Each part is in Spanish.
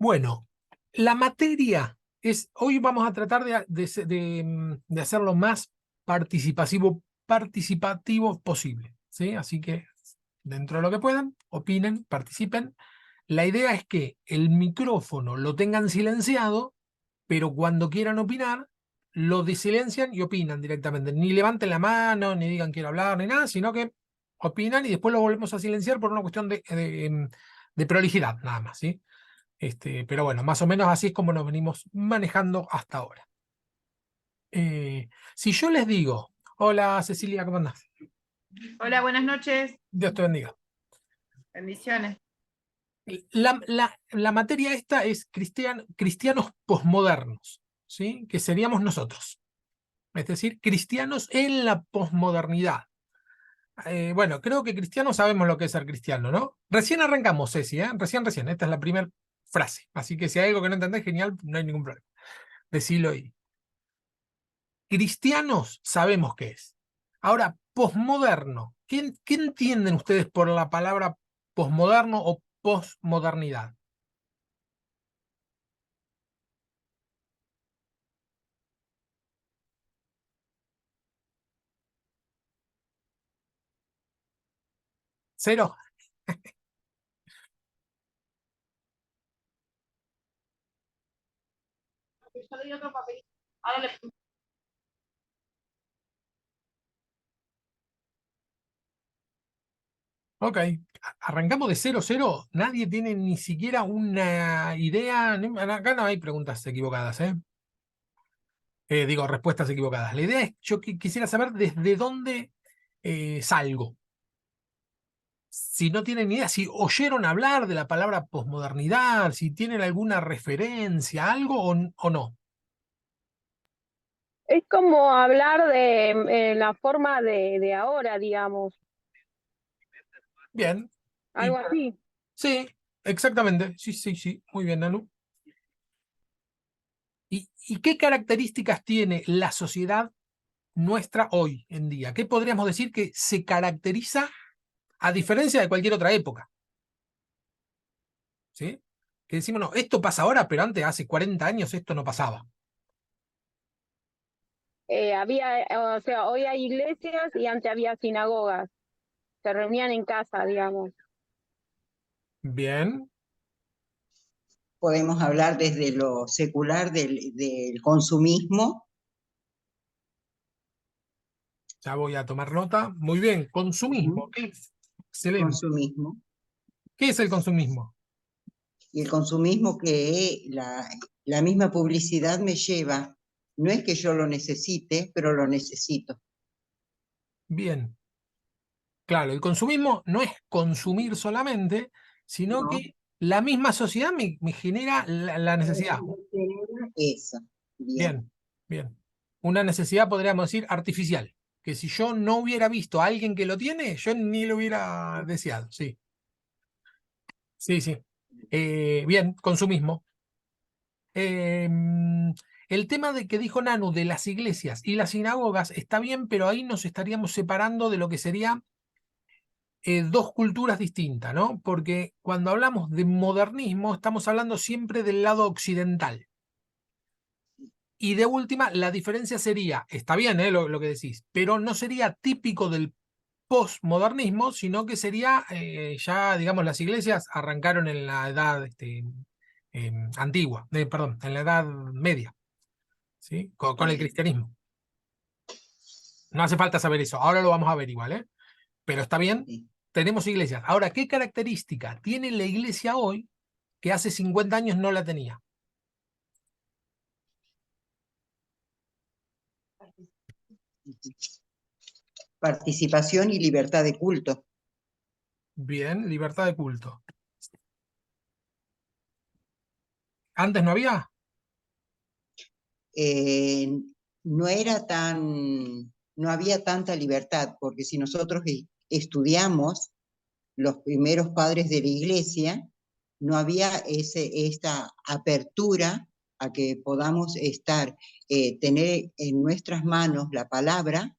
Bueno, la materia hoy vamos a tratar de hacer lo más participativo posible, ¿sí? Así que, dentro de lo que puedan, opinen, participen. La idea es que el micrófono lo tengan silenciado, pero cuando quieran opinar, lo desilencian y opinan directamente. Ni levanten la mano, ni digan quiero hablar, ni nada, sino que opinan y después lo volvemos a silenciar por una cuestión de prolijidad, nada más, ¿sí? Pero bueno, más o menos así es como nos venimos manejando hasta ahora. Si yo les digo, hola Cecilia, ¿cómo andás? Hola, buenas noches. Dios te bendiga. Bendiciones. La materia esta es cristianos posmodernos, ¿sí? Que seríamos nosotros. Es decir, cristianos en la posmodernidad. Bueno, creo que cristianos sabemos lo que es ser cristiano, ¿no? Recién arrancamos, Ceci, ¿eh? Recién. Esta es la primera frase. Así que si hay algo que no entendés, genial, no hay ningún problema. Decilo y cristianos sabemos qué es. Ahora, posmoderno. ¿Qué entienden ustedes por la palabra posmoderno o posmodernidad? ¿Cero? Ok. Arrancamos de 0-0. Nadie tiene ni siquiera una idea. Acá no hay preguntas equivocadas, ¿eh? Digo, respuestas equivocadas. La idea es, yo quisiera saber desde dónde salgo. Si no tienen ni idea, si oyeron hablar de la palabra posmodernidad, si tienen alguna referencia, algo o no. Es como hablar de la forma de ahora, digamos, Bien. algo así. Sí, exactamente. Sí. Muy bien, Nanu. ¿Y qué características tiene la sociedad nuestra hoy en día? ¿Qué podríamos decir que se caracteriza a diferencia de cualquier otra época? ¿Sí? Que decimos, no, esto pasa ahora, pero antes, hace 40 años, esto no pasaba. O sea, hoy hay iglesias y antes había sinagogas. Se reunían en casa, digamos. Bien. Podemos hablar desde lo secular del consumismo. Ya voy a tomar nota. Muy bien. Consumismo. ¿Qué es? Excelente. Consumismo. ¿Qué es el consumismo? Y el consumismo que la misma publicidad me lleva, no es que yo lo necesite, pero lo necesito. Bien. Claro, el consumismo no es consumir solamente, sino ¿No? que la misma sociedad me genera la necesidad. Eso, bien. Bien. Una necesidad, podríamos decir, artificial. Que si yo no hubiera visto a alguien que lo tiene, yo ni lo hubiera deseado. Sí. Bien, consumismo. El tema de que dijo Nanu de las iglesias y las sinagogas está bien, pero ahí nos estaríamos separando de lo que sería dos culturas distintas, ¿no? Porque cuando hablamos de modernismo, estamos hablando siempre del lado occidental. Y de última, la diferencia sería, está bien lo que decís, pero no sería típico del postmodernismo, sino que sería ya, digamos, las iglesias arrancaron en la edad antigua, perdón, en la edad media, ¿sí? Con el cristianismo. No hace falta saber eso, ahora lo vamos a ver igual, ¿eh? Pero está bien, tenemos iglesias. Ahora, ¿qué característica tiene la iglesia hoy que hace 50 años no la tenía? Participación y libertad de culto. Bien, libertad de culto. ¿Antes no había? Eh, no era no había tanta libertad, porque si nosotros estudiamos los primeros padres de la iglesia, no había esta apertura a que podamos tener en nuestras manos la palabra.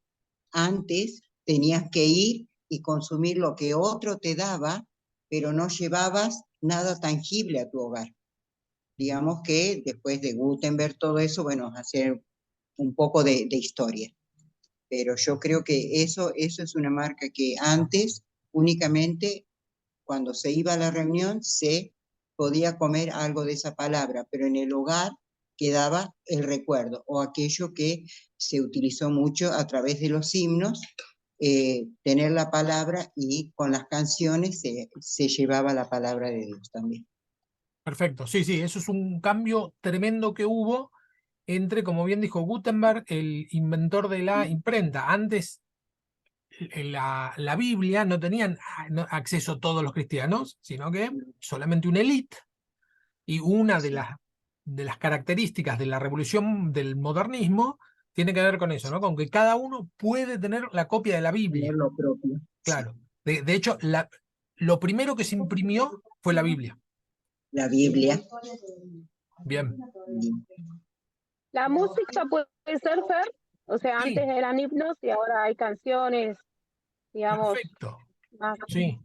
Antes tenías que ir y consumir lo que otro te daba, pero no llevabas nada tangible a tu hogar. digamos que después de Gutenberg, todo eso, bueno, hacer un poco de historia. Pero yo creo que eso es una marca que antes únicamente cuando se iba a la reunión se podía comer algo de esa palabra, pero en el hogar quedaba el recuerdo o aquello que se utilizó mucho a través de los himnos, tener la palabra y con las canciones se llevaba la palabra de Dios también. Perfecto, sí, sí, eso es un cambio tremendo que hubo entre, como bien dijo Gutenberg, el inventor de la imprenta. Antes la Biblia no tenían acceso todos los cristianos, sino que solamente una élite. Y una de las características de la revolución del modernismo tiene que ver con eso, ¿no? Con que cada uno puede tener la copia de la Biblia. Tener lo propio. Claro. De hecho, lo primero que se imprimió fue la Biblia. La Biblia. Bien. La música puede ser, Fer, o sea, Sí. antes eran himnos y ahora hay canciones, digamos, Perfecto. más. Sí.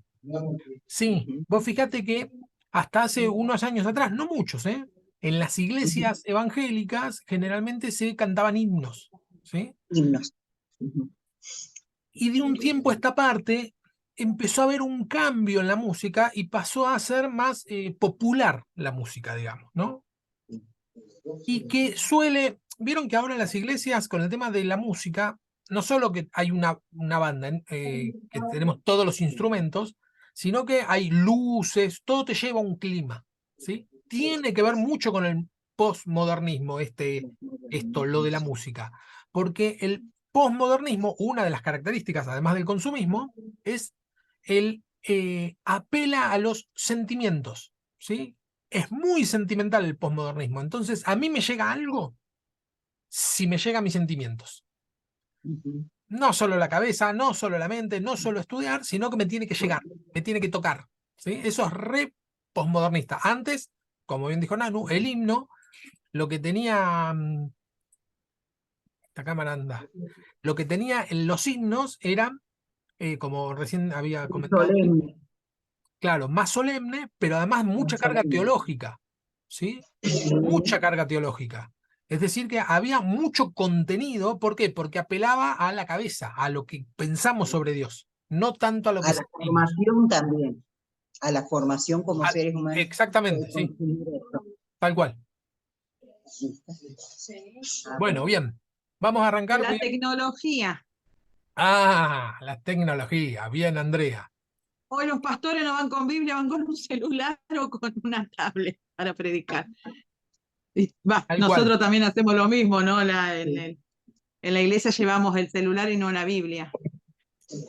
Sí. Vos fíjate que hasta hace unos años atrás, no muchos, en las iglesias evangélicas generalmente se cantaban himnos, ¿sí? Himnos. Y de un tiempo a esta parte empezó a haber un cambio en la música y pasó a ser más popular la música, digamos, ¿no? Y que vieron que ahora en las iglesias con el tema de la música, no solo que hay una banda, que tenemos todos los instrumentos, sino que hay luces, todo te lleva a un clima, ¿sí? Tiene que ver mucho con el postmodernismo, lo de la música, porque el postmodernismo, una de las características, además del consumismo, es el apela a los sentimientos, ¿sí? Es muy sentimental el posmodernismo. Entonces, a mí me llega algo si me llega a mis sentimientos. No solo la cabeza, no solo la mente, no solo estudiar, sino que me tiene que llegar, me tiene que tocar. ¿Sí? Eso es re posmodernista. Antes, como bien dijo Nanu, el himno, lo que tenía. Esta cámara anda. Lo que tenía en los himnos era, como recién había comentado, Solemne. claro, más solemne, pero además mucha carga Solemne. teológica. ¿Sí? Mucha carga teológica. Es decir, que había mucho contenido. ¿Por qué? Porque apelaba a la cabeza, a lo que pensamos sobre Dios, no tanto a lo que A la sentimos. formación también, a la formación como seres humanos. Exactamente, sí, tal cual. Bueno, bien, vamos a arrancar. La tecnología. La tecnología, bien, Andrea. Hoy los pastores no van con Biblia, van con un celular o con una tablet para predicar. Tal Nosotros cual. también hacemos lo mismo, ¿no? En la iglesia llevamos el celular y no la Biblia.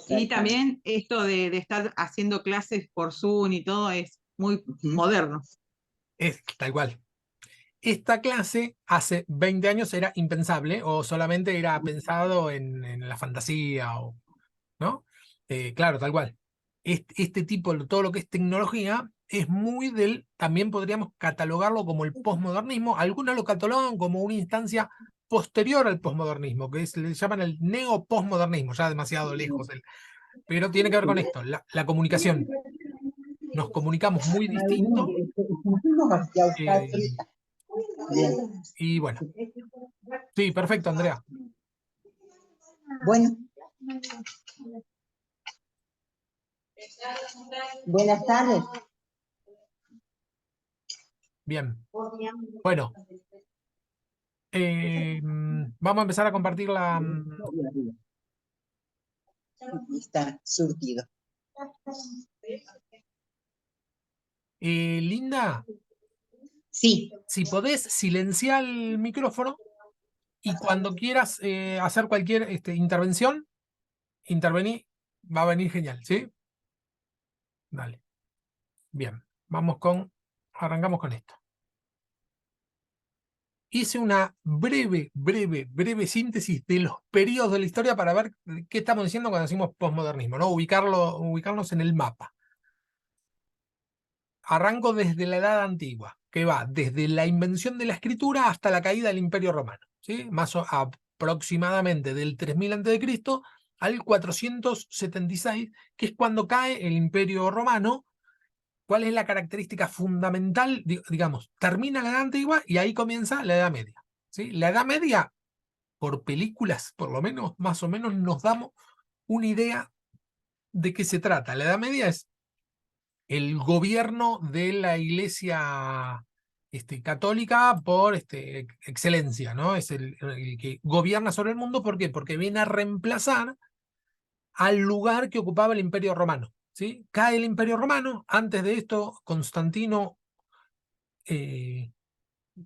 Y también esto de estar haciendo clases por Zoom y todo es muy moderno. Es tal cual. Esta clase hace 20 años era impensable o solamente era pensado en la fantasía, ¿no? Claro, tal cual. Este tipo, todo lo que es tecnología, es muy también podríamos catalogarlo como el posmodernismo. Algunos lo catalogan como una instancia posterior al posmodernismo, que le llaman el neoposmodernismo, ya demasiado lejos. Pero tiene que ver con esto, la comunicación. Nos comunicamos muy distinto. Y bueno, sí, perfecto, Andrea. Bueno. Buenas tardes. Bien. Bueno. Vamos a empezar a compartir la... Está surtido. Linda. Sí. Si podés, silenciar el micrófono y cuando quieras hacer cualquier intervención, intervení, va a venir genial, ¿sí? Dale. Bien, arrancamos con esto. Hice una breve síntesis de los periodos de la historia para ver qué estamos diciendo cuando decimos posmodernismo, ¿no? Ubicarnos en el mapa. Arranco desde la Edad Antigua, que va desde la invención de la escritura hasta la caída del Imperio Romano, ¿sí? Aproximadamente del 3000 a.C. al 476, que es cuando cae el Imperio Romano, ¿Cuál es la característica fundamental? Digamos, termina la Edad Antigua y ahí comienza la Edad Media. ¿Sí? La Edad Media, por películas, por lo menos, más o menos, nos damos una idea de qué se trata. La Edad Media es el gobierno de la Iglesia católica por excelencia, ¿no? Es el que gobierna sobre el mundo. ¿Por qué? Porque viene a reemplazar al lugar que ocupaba el Imperio Romano. ¿Sí? Cae el Imperio Romano. Antes de esto, Constantino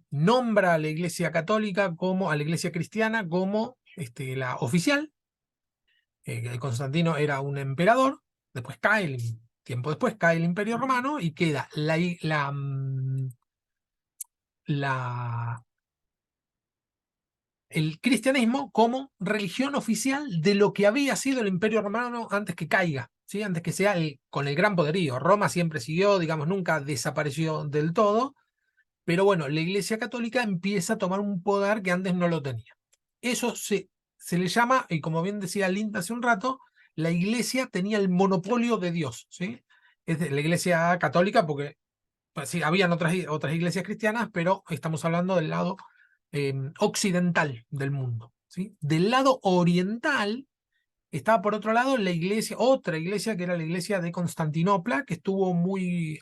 nombra a la Iglesia Católica a la Iglesia Cristiana como la oficial. Constantino era un emperador. Después tiempo después cae el Imperio Romano y queda el cristianismo como religión oficial de lo que había sido el Imperio Romano antes que caiga, ¿sí? Antes que sea con el gran poderío. Roma siempre siguió, digamos, nunca desapareció del todo, pero bueno, la Iglesia Católica empieza a tomar un poder que antes no lo tenía. Eso se le llama, y como bien decía Linda hace un rato, la Iglesia tenía el monopolio de Dios, ¿sí? La Iglesia Católica, porque pues, sí, habían otras iglesias cristianas, pero estamos hablando del lado occidental del mundo, ¿sí? Del lado oriental estaba por otro lado la iglesia, otra iglesia que era la iglesia de Constantinopla, que estuvo muy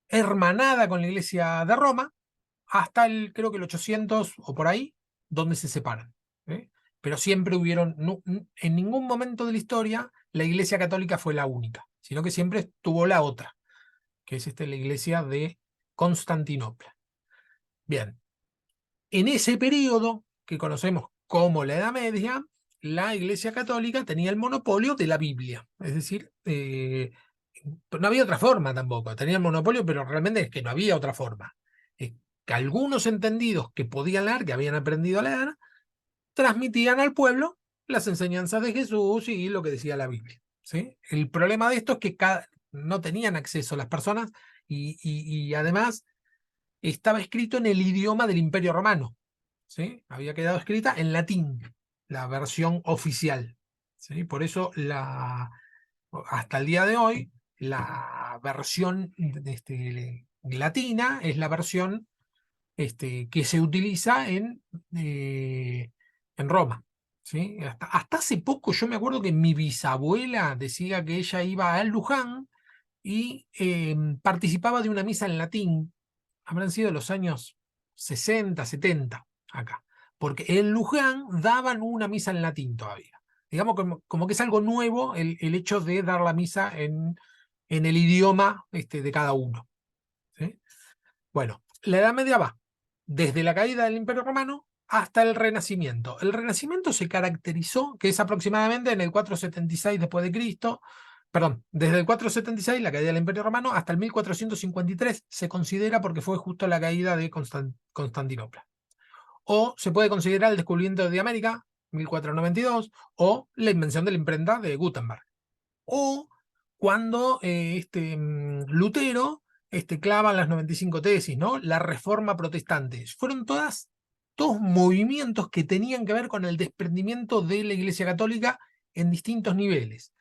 hermanada con la iglesia de Roma, hasta creo que el 800 o por ahí, donde se separan. ¿Sí? Pero siempre hubieron, en ningún momento de la historia, la iglesia católica fue la única, sino que siempre estuvo la otra, que es la iglesia de Constantinopla. Bien, en ese periodo que conocemos como la Edad Media, la Iglesia Católica tenía el monopolio de la Biblia. Es decir, no había otra forma tampoco. Tenía el monopolio, pero realmente es que no había otra forma. Que algunos entendidos que podían leer, que habían aprendido a leer, transmitían al pueblo las enseñanzas de Jesús y lo que decía la Biblia. ¿Sí? El problema de esto es que no tenían acceso a las personas y además estaba escrito en el idioma del Imperio Romano. ¿Sí? Había quedado escrita en latín, la versión oficial. ¿Sí? Por eso hasta el día de hoy la versión latina es la versión que se utiliza en Roma. ¿Sí? Hasta hace poco yo me acuerdo que mi bisabuela decía que ella iba a Luján y participaba de una misa en latín. Habrán sido los años 60, 70 acá. Porque en Luján daban una misa en latín todavía. Digamos como que es algo nuevo el hecho de dar la misa en el idioma de cada uno. ¿Sí? Bueno, la Edad Media va desde la caída del Imperio Romano hasta el Renacimiento. El Renacimiento se caracterizó, que es aproximadamente en el 476 después de Cristo, perdón, desde el 476, la caída del Imperio Romano, hasta el 1453 se considera porque fue justo la caída de Constantinopla. O se puede considerar el descubrimiento de América, 1492, o la invención de la imprenta de Gutenberg. O cuando Lutero clava las 95 tesis, ¿no? La reforma protestante. Fueron todos movimientos que tenían que ver con el desprendimiento de la Iglesia Católica en distintos niveles.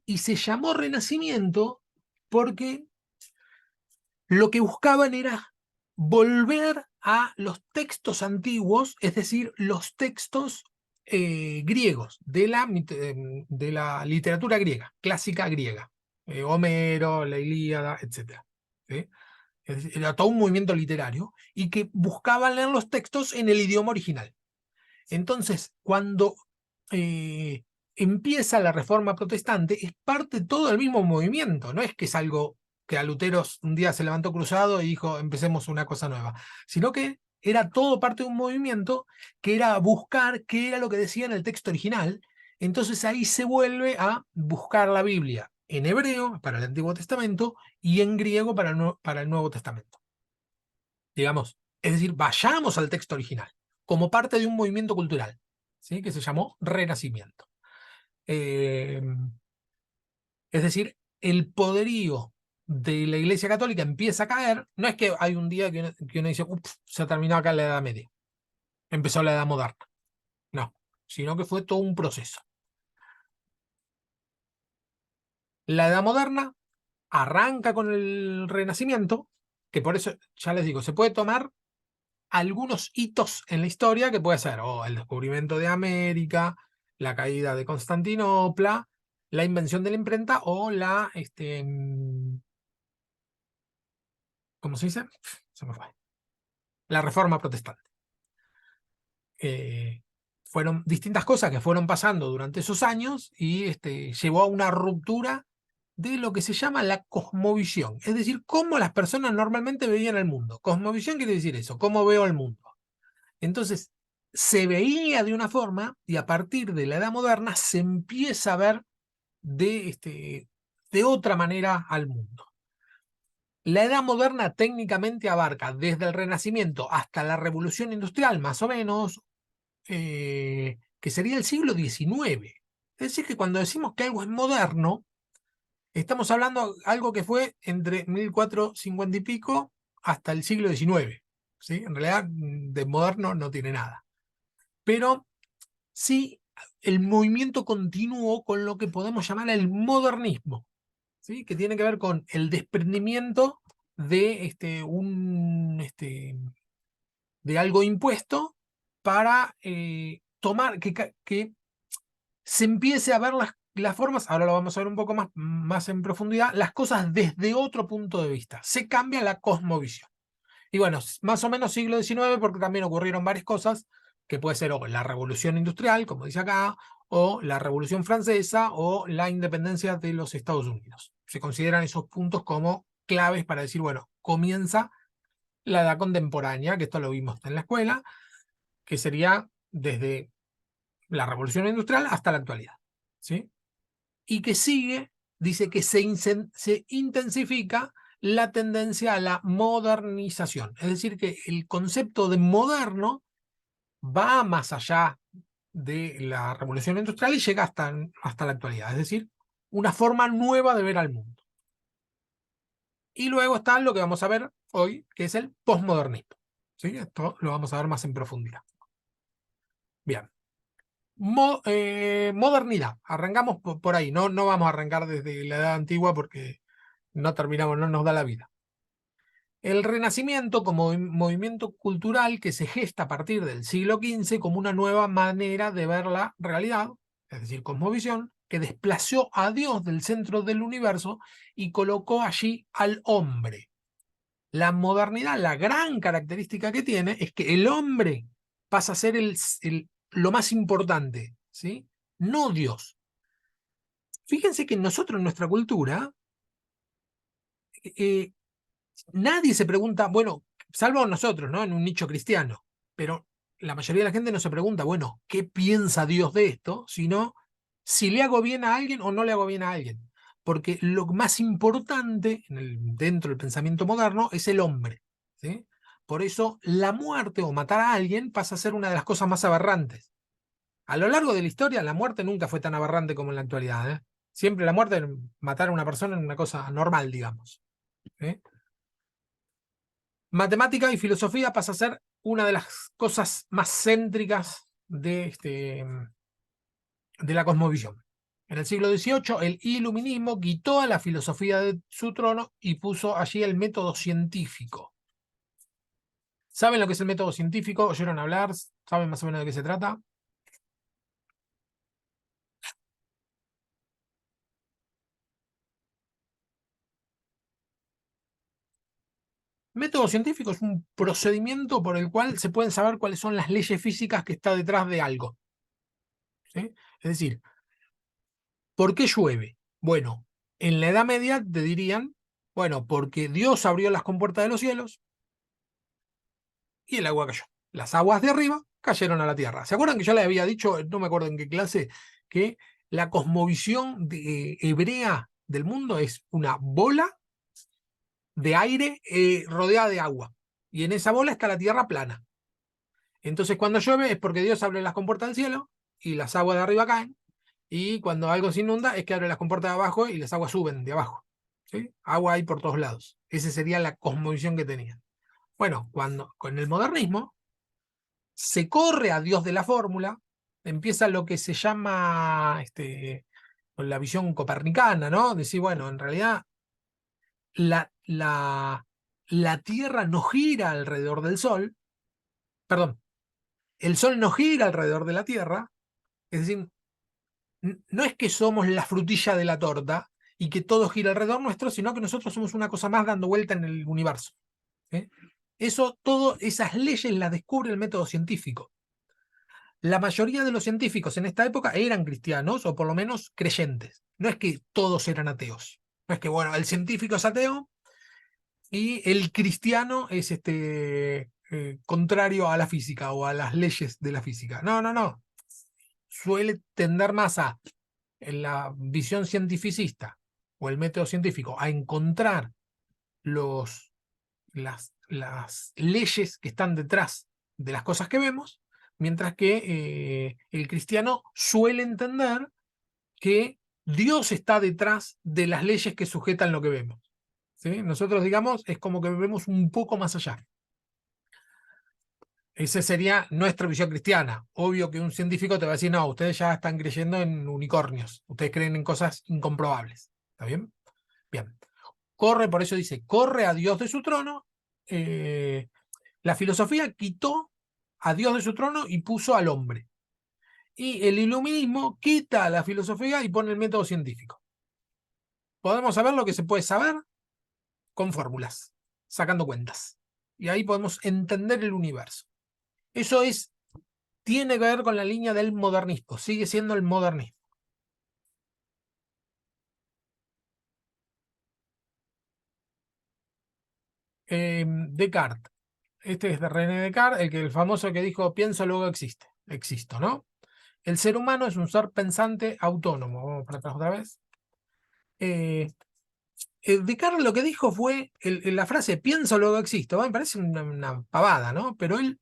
Y se llamó Renacimiento porque lo que buscaban era volver a los textos antiguos, es decir, los textos griegos de la literatura griega, clásica griega, Homero, la Ilíada, etc. ¿Sí? Es decir, era todo un movimiento literario y que buscaban leer los textos en el idioma original. Entonces, cuando empieza la reforma protestante, es parte todo del mismo movimiento, no es que es algo que a Lutero un día se levantó cruzado y dijo, empecemos una cosa nueva, sino que era todo parte de un movimiento que era buscar qué era lo que decía en el texto original. Entonces ahí se vuelve a buscar la Biblia en hebreo para el Antiguo Testamento y en griego para el Nuevo Testamento. Digamos, es decir, vayamos al texto original como parte de un movimiento cultural, ¿sí? Que se llamó Renacimiento. Es decir, el poderío de la Iglesia Católica empieza a caer. No es que hay un día que uno dice, ups, se ha terminado acá la Edad Media, empezó la Edad Moderna. No, sino que fue todo un proceso. La Edad Moderna arranca con el Renacimiento, que por eso, ya les digo, se puede tomar algunos hitos en la historia, que puede ser el descubrimiento de América, la caída de Constantinopla, la invención de la imprenta o ¿cómo se dice? Se me fue. La Reforma Protestante. Fueron distintas cosas que fueron pasando durante esos años y llevó a una ruptura de lo que se llama la cosmovisión, es decir, cómo las personas normalmente veían el mundo. Cosmovisión quiere decir eso, cómo veo el mundo. Entonces, se veía de una forma y a partir de la Edad Moderna se empieza a ver de otra manera al mundo. La Edad Moderna técnicamente abarca desde el Renacimiento hasta la Revolución Industrial, más o menos, que sería el siglo XIX. Es decir, que cuando decimos que algo es moderno, estamos hablando de algo que fue entre 1450 y pico hasta el siglo XIX. ¿Sí? En realidad, de moderno no tiene nada. Pero sí, el movimiento continuó con lo que podemos llamar el modernismo, ¿sí? Que tiene que ver con el desprendimiento de, de algo impuesto para tomar, que se empiece a ver las formas, ahora lo vamos a ver un poco más en profundidad, las cosas desde otro punto de vista. Se cambia la cosmovisión. Y bueno, más o menos siglo XIX, porque también ocurrieron varias cosas, que puede ser o la Revolución Industrial, como dice acá, o la Revolución Francesa, o la independencia de los Estados Unidos. Se consideran esos puntos como claves para decir, bueno, comienza la edad contemporánea, que esto lo vimos en la escuela, que sería desde la Revolución Industrial hasta la actualidad, ¿sí? Y que sigue, dice que se intensifica la tendencia a la modernización. Es decir, que el concepto de moderno va más allá de la revolución industrial y llega hasta la actualidad. Es decir, una forma nueva de ver al mundo. Y luego está lo que vamos a ver hoy, que es el posmodernismo. ¿Sí? Esto lo vamos a ver más en profundidad. Bien. Modernidad. Arrancamos por ahí. No vamos a arrancar desde la edad antigua porque no terminamos, no nos da la vida. El Renacimiento como movimiento cultural que se gesta a partir del siglo XV como una nueva manera de ver la realidad, es decir, cosmovisión, que desplazó a Dios del centro del universo y colocó allí al hombre. La modernidad, la gran característica que tiene es que el hombre pasa a ser lo más importante, ¿sí? No Dios. Fíjense que nosotros en nuestra cultura nadie se pregunta, bueno, salvo nosotros, ¿no? En un nicho cristiano, pero la mayoría de la gente no se pregunta, bueno, ¿qué piensa Dios de esto? Sino si le hago bien a alguien o no le hago bien a alguien. Porque lo más importante dentro del pensamiento moderno es el hombre, ¿sí? Por eso la muerte o matar a alguien pasa a ser una de las cosas más aberrantes. A lo largo de la historia, la muerte nunca fue tan aberrante como en la actualidad, ¿eh? Siempre la muerte, matar a una persona, es una cosa normal, digamos. ¿Sí? Matemática y filosofía pasa a ser una de las cosas más céntricas de la cosmovisión. En el siglo XVIII, el iluminismo quitó a la filosofía de su trono y puso allí el método científico. ¿Saben lo que es el método científico? ¿Oyeron hablar? ¿Saben más o menos de qué se trata? Método científico es un procedimiento por el cual se pueden saber cuáles son las leyes físicas que está detrás de algo. ¿Sí? Es decir, ¿por qué llueve? Bueno, en la Edad Media te dirían, bueno, porque Dios abrió las compuertas de los cielos y el agua cayó. Las aguas de arriba cayeron a la tierra. ¿Se acuerdan que yo les había dicho, no me acuerdo en qué clase, que la cosmovisión hebrea del mundo es una bola de aire rodeada de agua? Y en esa bola está la tierra plana. Entonces cuando llueve es porque Dios abre las compuertas del cielo y las aguas de arriba caen. Y cuando algo se inunda es que abre las compuertas de abajo y las aguas suben de abajo. ¿Sí? Agua hay por todos lados. Esa sería la cosmovisión que tenían. Bueno, cuando con el modernismo se corre a Dios de la fórmula, empieza lo que se llama la visión copernicana, ¿no? Decir, bueno, en realidad la, la, la Tierra no gira alrededor del Sol, perdón, el Sol no gira alrededor de la Tierra, es decir, no es que somos la frutilla de la torta y que todo gira alrededor nuestro, sino que nosotros somos una cosa más dando vuelta en el universo. ¿Sí? Eso, todas esas leyes las descubre el método científico. La mayoría de los científicos en esta época eran cristianos o por lo menos creyentes. No es que todos eran ateos. No es que, bueno, el científico es ateo y el cristiano es contrario a la física o a las leyes de la física. No, no, no. Suele tender más a, en la visión cientificista o el método científico, a encontrar las leyes que están detrás de las cosas que vemos, mientras que el cristiano suele entender que Dios está detrás de las leyes que sujetan lo que vemos. ¿Sí? Nosotros, digamos, es como que vemos un poco más allá. Esa sería nuestra visión cristiana. Obvio que un científico te va a decir, no, ustedes ya están creyendo en unicornios, ustedes creen en cosas incomprobables. ¿Está bien? Bien. Corre, por eso dice, corre a Dios de su trono. La filosofía quitó a Dios de su trono y puso al hombre. Y el iluminismo quita a la filosofía y pone el método científico. Podemos saber lo que se puede saber con fórmulas, sacando cuentas. Y ahí podemos entender el universo. Eso tiene que ver con la línea del modernismo, sigue siendo el modernismo. Descartes. Este es de René Descartes, el famoso que dijo, pienso, luego existo, ¿no? El ser humano es un ser pensante autónomo. Vamos para atrás otra vez. Descartes lo que dijo fue, la frase pienso, luego existo, me parece una pavada, ¿no? Pero él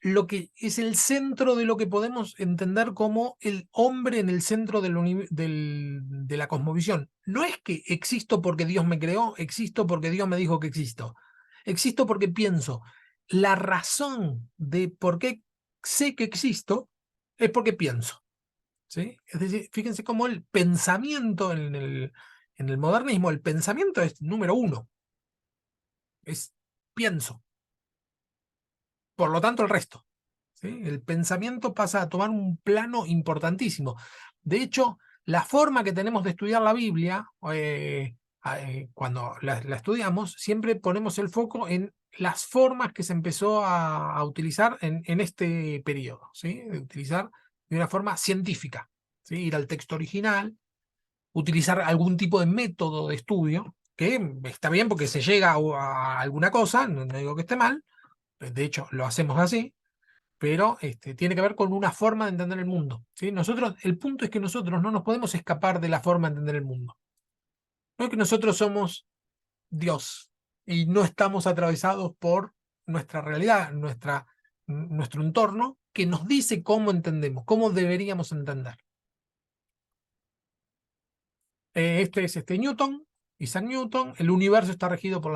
lo que es el centro de lo que podemos entender como el hombre en el centro de la cosmovisión. No es que existo porque Dios me creó, existo porque Dios me dijo que existo. Existo porque pienso. La razón de por qué sé que existo es porque pienso. ¿Sí? Es decir, fíjense cómo el pensamiento en el modernismo, el pensamiento es número uno. Es pienso. Por lo tanto, el resto. ¿Sí? El pensamiento pasa a tomar un plano importantísimo. De hecho, la forma que tenemos de estudiar la Biblia, cuando la estudiamos, siempre ponemos el foco en las formas que se empezó a utilizar en este periodo, ¿sí? De utilizar de una forma científica, ¿sí? Ir al texto original, utilizar algún tipo de método de estudio, que está bien porque se llega a alguna cosa, no digo que esté mal, de hecho lo hacemos así, pero tiene que ver con una forma de entender el mundo, ¿sí? El punto es que nosotros no nos podemos escapar de la forma de entender el mundo. No es que nosotros somos Dios y no estamos atravesados por nuestra realidad, nuestro entorno, que nos dice cómo entendemos, cómo deberíamos entender. Este es Newton, Isaac Newton. El universo está regido por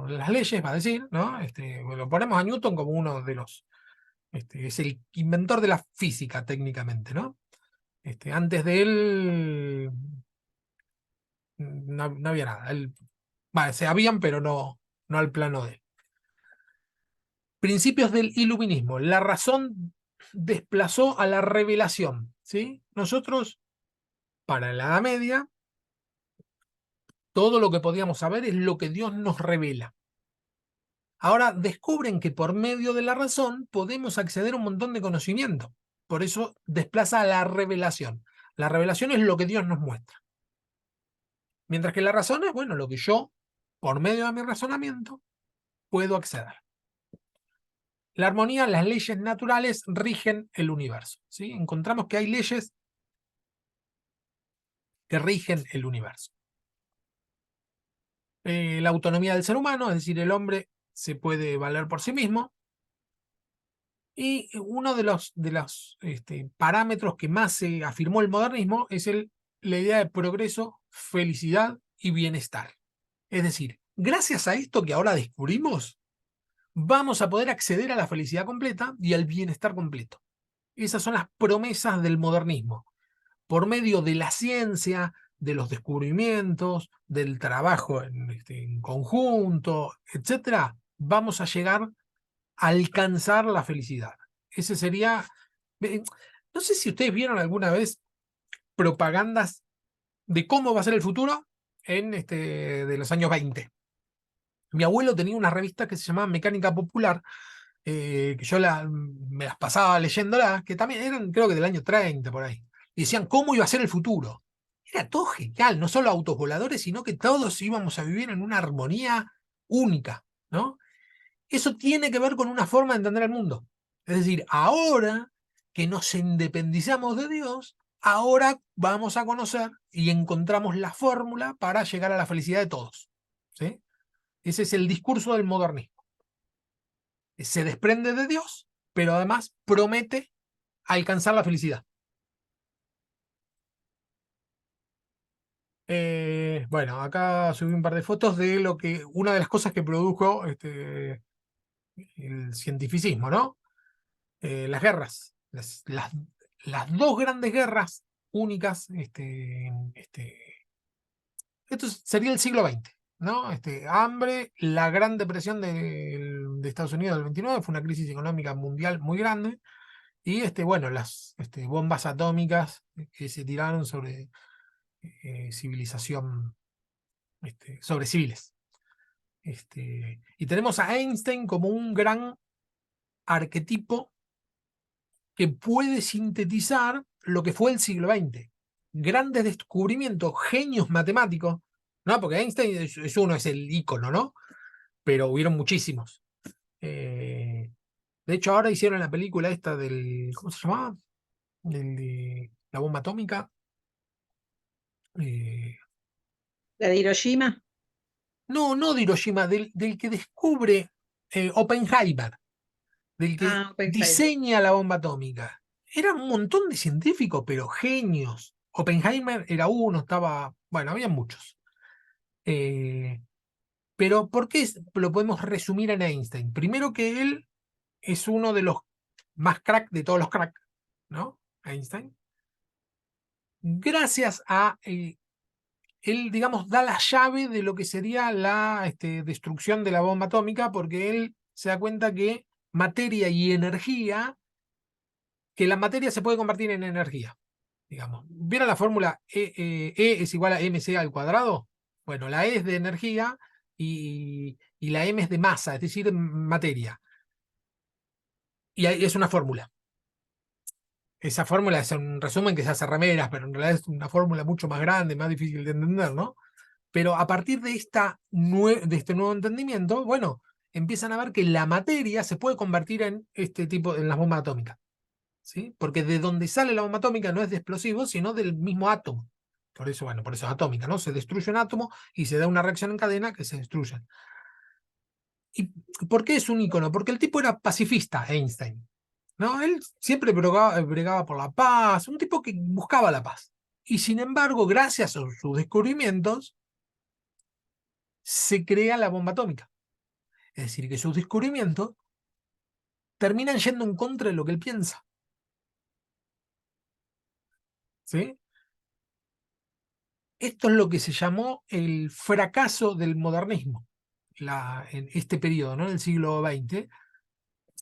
las leyes, va a decir, ¿no? Lo ponemos a Newton como uno de los... es el inventor de la física, técnicamente, ¿no? Antes de él no había nada. Se habían, pero no al plano de él. Principios del iluminismo. La razón desplazó a la revelación, ¿sí? Nosotros, para la Edad Media, todo lo que podíamos saber es lo que Dios nos revela. Ahora descubren que por medio de la razón podemos acceder a un montón de conocimiento. Por eso desplaza a la revelación. La revelación es lo que Dios nos muestra. Mientras que la razón es, bueno, lo que yo, por medio de mi razonamiento, puedo acceder. La armonía, las leyes naturales rigen el universo, ¿sí? Encontramos que hay leyes que rigen el universo. La autonomía del ser humano, es decir, el hombre se puede valer por sí mismo. Y uno de los parámetros que más se afirmó el modernismo es la idea de progreso, felicidad y bienestar. Es decir, gracias a esto que ahora descubrimos, vamos a poder acceder a la felicidad completa y al bienestar completo. Esas son las promesas del modernismo. por medio de la ciencia, de los descubrimientos, del trabajo en conjunto, etcétera, vamos a llegar a alcanzar la felicidad. Ese sería... No sé si ustedes vieron alguna vez propagandas de cómo va a ser el futuro de los años 20. Mi abuelo tenía una revista que se llamaba Mecánica Popular, que yo me las pasaba leyéndolas, que también eran, creo que del año 30 por ahí. Y decían cómo iba a ser el futuro. Era todo genial, no solo autos voladores, sino que todos íbamos a vivir en una armonía única, ¿no? Eso tiene que ver con una forma de entender el mundo. Es decir, ahora que nos independizamos de Dios, ahora vamos a conocer y encontramos la fórmula para llegar a la felicidad de todos. ¿Sí? Ese es el discurso del modernismo. Se desprende de Dios, pero además promete alcanzar la felicidad. Bueno, acá subí un par de fotos de una de las cosas que produjo el cientificismo, ¿no? Las guerras, las dos grandes guerras únicas, esto sería el siglo XX, ¿no? Hambre, la Gran Depresión de Estados Unidos del 29, fue una crisis económica mundial muy grande, y bueno, las bombas atómicas que se tiraron sobre civilización, sobre civiles. Y tenemos a Einstein como un gran arquetipo que puede sintetizar lo que fue el siglo XX. Grandes descubrimientos, genios matemáticos, ¿no? Porque Einstein es el ícono, ¿no? Pero hubieron muchísimos. De hecho, ahora hicieron la película esta ¿cómo se llamaba? De la bomba atómica. La de Hiroshima. No de Hiroshima, del que descubre Oppenheimer, del que Oppenheimer. diseña la bomba atómica. Eran un montón de científicos, pero genios. Oppenheimer era uno, bueno, había muchos. Pero ¿por qué lo podemos resumir en Einstein? Primero que él es uno de los más crack de todos los crack, ¿no? Einstein. Gracias a él, digamos, da la llave de lo que sería la destrucción de la bomba atómica, porque él se da cuenta que materia y energía, que la materia se puede convertir en energía, digamos. ¿Vieron la fórmula E es igual a mc al cuadrado? Bueno, la E es de energía y la m es de masa, es decir, materia. Y es una fórmula. Esa fórmula es un resumen que se hace remeras, pero en realidad es una fórmula mucho más grande, más difícil de entender, ¿no? Pero a partir de este nuevo entendimiento, bueno, empiezan a ver que la materia se puede convertir en en las bombas atómicas, ¿sí? Porque de donde sale la bomba atómica no es de explosivos, sino del mismo átomo. Por eso, bueno, por eso es atómica, ¿no? Se destruye un átomo y se da una reacción en cadena que se destruyen. ¿Y por qué es un ícono? Porque el tipo era pacifista, Einstein, ¿no? Él siempre bregaba por la paz, un tipo que buscaba la paz. Y sin embargo, gracias a sus descubrimientos, se crea la bomba atómica. Es decir, que sus descubrimientos terminan yendo en contra de lo que él piensa. ¿Sí? Esto es lo que se llamó el fracaso del modernismo en este periodo, ¿no? En el siglo XX.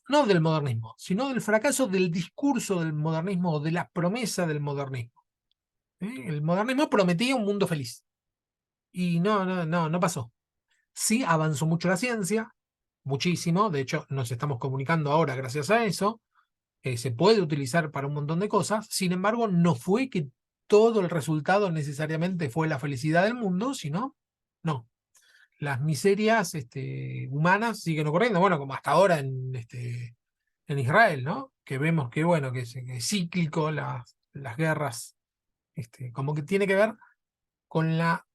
No del modernismo, sino del fracaso del discurso del modernismo o de la promesa del modernismo. ¿Sí? El modernismo prometía un mundo feliz. Y no pasó. Sí avanzó mucho la ciencia, muchísimo. De hecho, nos estamos comunicando ahora gracias a eso. Se puede utilizar para un montón de cosas. Sin embargo, no fue que todo el resultado necesariamente fue la felicidad del mundo, sino, no. Las miserias humanas siguen ocurriendo, bueno, como hasta ahora en Israel, ¿no? Que vemos que, bueno, que es cíclico las guerras, como que tiene que ver con la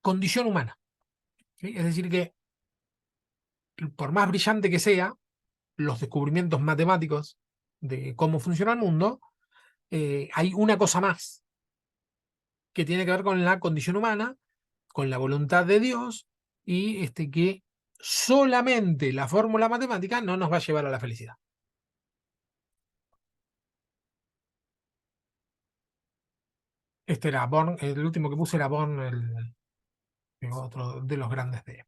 condición humana. ¿Sí? Es decir, que por más brillante que sea, los descubrimientos matemáticos de cómo funciona el mundo, hay una cosa más que tiene que ver con la condición humana, con la voluntad de Dios, y que solamente la fórmula matemática no nos va a llevar a la felicidad. Este era Born, el último que puse era Born, otro de los grandes de.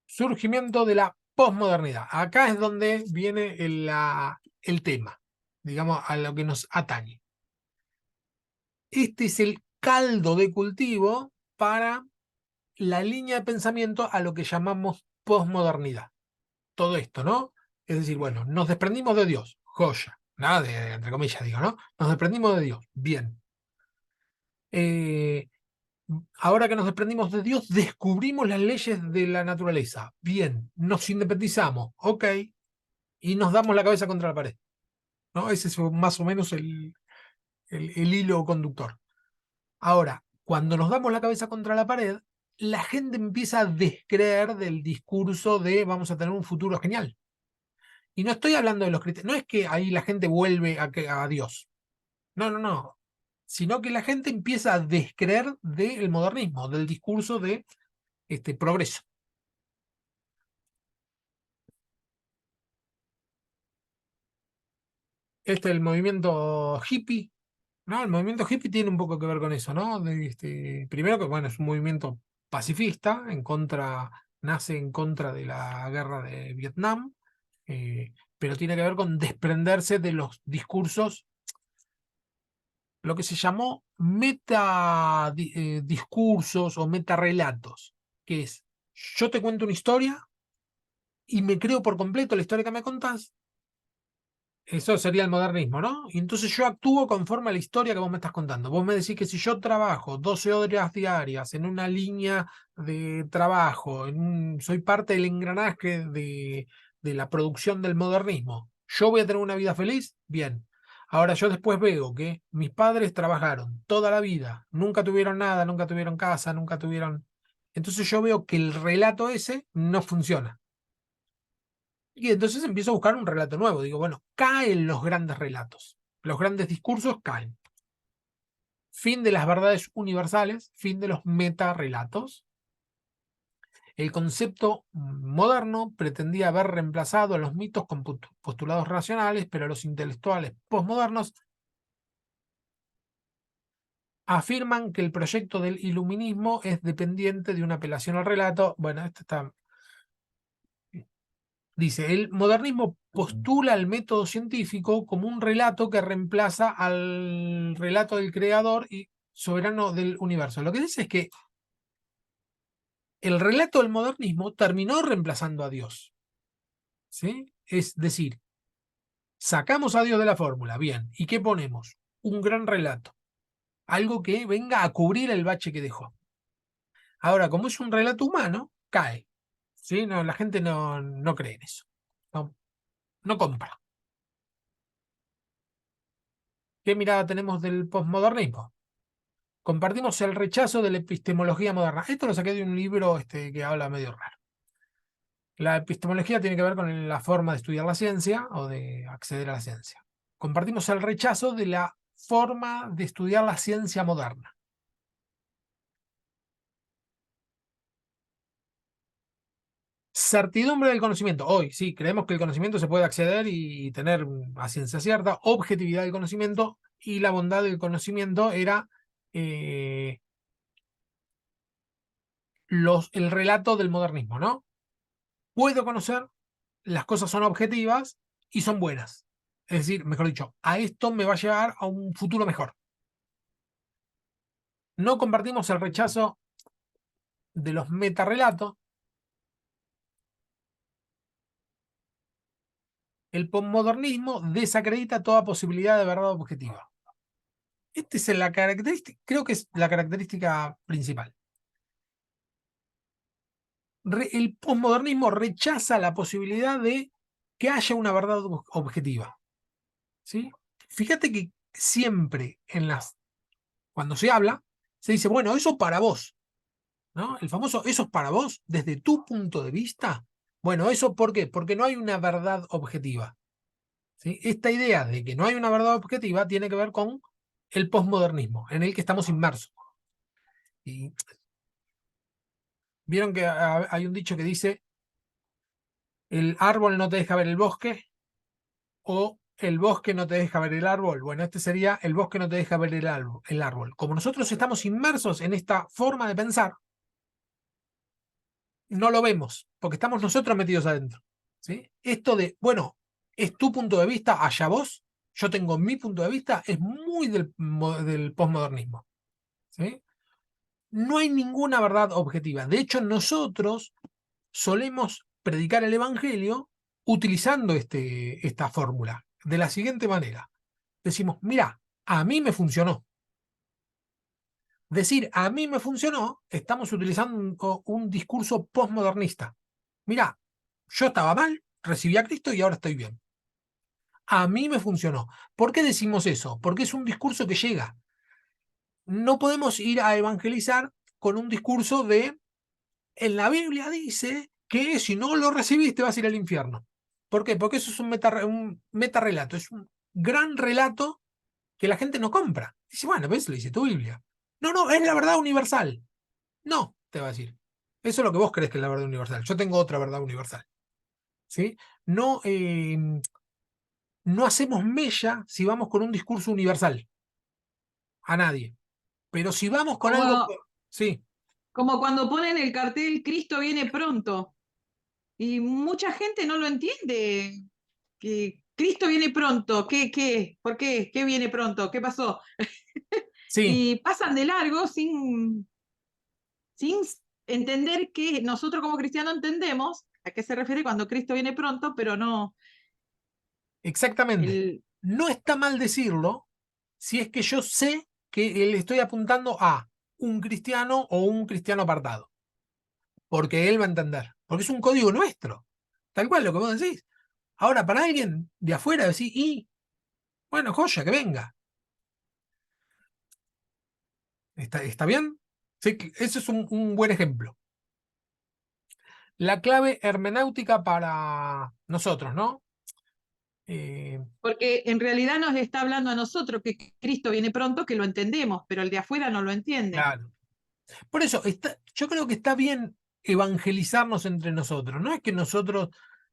Surgimiento de la posmodernidad. Acá es donde viene el tema, digamos, a lo que nos atañe. Este es el caldo de cultivo para la línea de pensamiento a lo que llamamos posmodernidad. Todo esto, ¿no? Es decir, bueno, nos desprendimos de Dios, joya, nada de, entre comillas digo, ¿no? Nos desprendimos de Dios, bien. Ahora que nos desprendimos de Dios, descubrimos las leyes de la naturaleza, bien. Nos independizamos, ok, y nos damos la cabeza contra la pared, ¿no? Ese es más o menos el hilo conductor. Ahora, cuando nos damos la cabeza contra la pared, la gente empieza a descreer del discurso de vamos a tener un futuro genial. Y no estoy hablando de los cristianos, no es que ahí la gente vuelve a Dios. No, no, no. Sino que la gente empieza a descreer del modernismo, del discurso de progreso. Este es el movimiento hippie, ¿no? El movimiento hippie tiene un poco que ver con eso, ¿no? Primero que, bueno, es un movimiento pacifista, nace en contra de la guerra de Vietnam, pero tiene que ver con desprenderse de los discursos, lo que se llamó discursos o metarrelatos, que es, yo te cuento una historia y me creo por completo la historia que me contás. Eso sería el modernismo, ¿no? Y entonces yo actúo conforme a la historia que vos me estás contando. Vos me decís que si yo trabajo 12 horas diarias en una línea de trabajo, soy parte del engranaje de la producción del modernismo, ¿yo voy a tener una vida feliz? Bien. Ahora yo después veo que mis padres trabajaron toda la vida, nunca tuvieron nada, nunca tuvieron casa, nunca tuvieron. Entonces yo veo que el relato ese no funciona. Y entonces empiezo a buscar un relato nuevo. Digo, bueno, caen los grandes relatos. Los grandes discursos caen. Fin de las verdades universales, fin de los metarrelatos. El concepto moderno pretendía haber reemplazado a los mitos con postulados racionales, pero los intelectuales postmodernos afirman que el proyecto del iluminismo es dependiente de una apelación al relato. Bueno, esto está. Dice, el modernismo postula el método científico como un relato que reemplaza al relato del creador y soberano del universo. Lo que dice es que el relato del modernismo terminó reemplazando a Dios. ¿Sí? Es decir, sacamos a Dios de la fórmula, bien, ¿y qué ponemos? Un gran relato, algo que venga a cubrir el bache que dejó. Ahora, como es un relato humano, cae. ¿Sí? No, la gente no cree en eso. No compra. ¿Qué mirada tenemos del posmodernismo? Compartimos el rechazo de la epistemología moderna. Esto lo saqué de un libro que habla medio raro. La epistemología tiene que ver con la forma de estudiar la ciencia o de acceder a la ciencia. Compartimos el rechazo de la forma de estudiar la ciencia moderna. Certidumbre del conocimiento. Hoy, sí, creemos que el conocimiento se puede acceder y tener a ciencia cierta. Objetividad del conocimiento y la bondad del conocimiento era el relato del modernismo, ¿no? Puedo conocer, las cosas son objetivas y son buenas. Es decir, mejor dicho, a esto me va a llevar a un futuro mejor. No compartimos el rechazo de los metarrelatos. El posmodernismo desacredita toda posibilidad de verdad objetiva. Esta es la característica, creo que es la característica principal. El posmodernismo rechaza la posibilidad de que haya una verdad objetiva. ¿Sí? Fíjate que siempre cuando se habla, se dice, bueno, eso para vos, ¿no? El famoso, eso es para vos, desde tu punto de vista. Bueno, ¿eso por qué? Porque no hay una verdad objetiva. ¿Sí? Esta idea de que no hay una verdad objetiva tiene que ver con el posmodernismo, en el que estamos inmersos. Y vieron que hay un dicho que dice, el árbol no te deja ver el bosque, o el bosque no te deja ver el árbol. Bueno, este sería el bosque no te deja ver el árbol. Como nosotros estamos inmersos en esta forma de pensar, no lo vemos, porque estamos nosotros metidos adentro. ¿Sí? Esto de, bueno, es tu punto de vista, allá vos, yo tengo mi punto de vista, es muy del posmodernismo. ¿Sí? No hay ninguna verdad objetiva. De hecho, nosotros solemos predicar el evangelio utilizando esta fórmula, de la siguiente manera. Decimos, mira, a mí me funcionó. Decir, a mí me funcionó, estamos utilizando un discurso postmodernista. Mira, yo estaba mal, recibí a Cristo y ahora estoy bien. A mí me funcionó. ¿Por qué decimos eso? Porque es un discurso que llega. No podemos ir a evangelizar con un discurso de, en la Biblia dice que si no lo recibiste vas a ir al infierno. ¿Por qué? Porque eso es un metarrelato, es un gran relato que la gente no compra. Dice, bueno, ¿ves? Lo dice tu Biblia. No, no, es la verdad universal. No, te va a decir. Eso es lo que vos crees que es la verdad universal. Yo tengo otra verdad universal. ¿Sí? No, no hacemos mella si vamos con un discurso universal. A nadie. Pero si vamos con algo... Como, Sí, como cuando ponen el cartel Cristo viene pronto. Y mucha gente no lo entiende. Que Cristo viene pronto. ¿Qué? ¿Por qué? ¿Qué viene pronto? ¿Qué pasó? sí, Y pasan de largo sin entender que nosotros como cristianos entendemos a qué se refiere cuando Cristo viene pronto, pero no. exactamente. El, No está mal decirlo si es que yo sé que le estoy apuntando a un cristiano o un cristiano apartado. Porque él va a entender. Porque es un código nuestro. Tal cual lo que vos decís. Ahora, para alguien de afuera decir, y, bueno, joya, que venga. ¿Está bien? Sí, ese es un buen ejemplo. La clave hermenéutica para nosotros, ¿no? Eh, porque en realidad nos está hablando a nosotros que Cristo viene pronto, que lo entendemos, pero el de afuera no lo entiende. claro. Por eso, yo creo que está bien evangelizarnos entre nosotros. No es que nosotros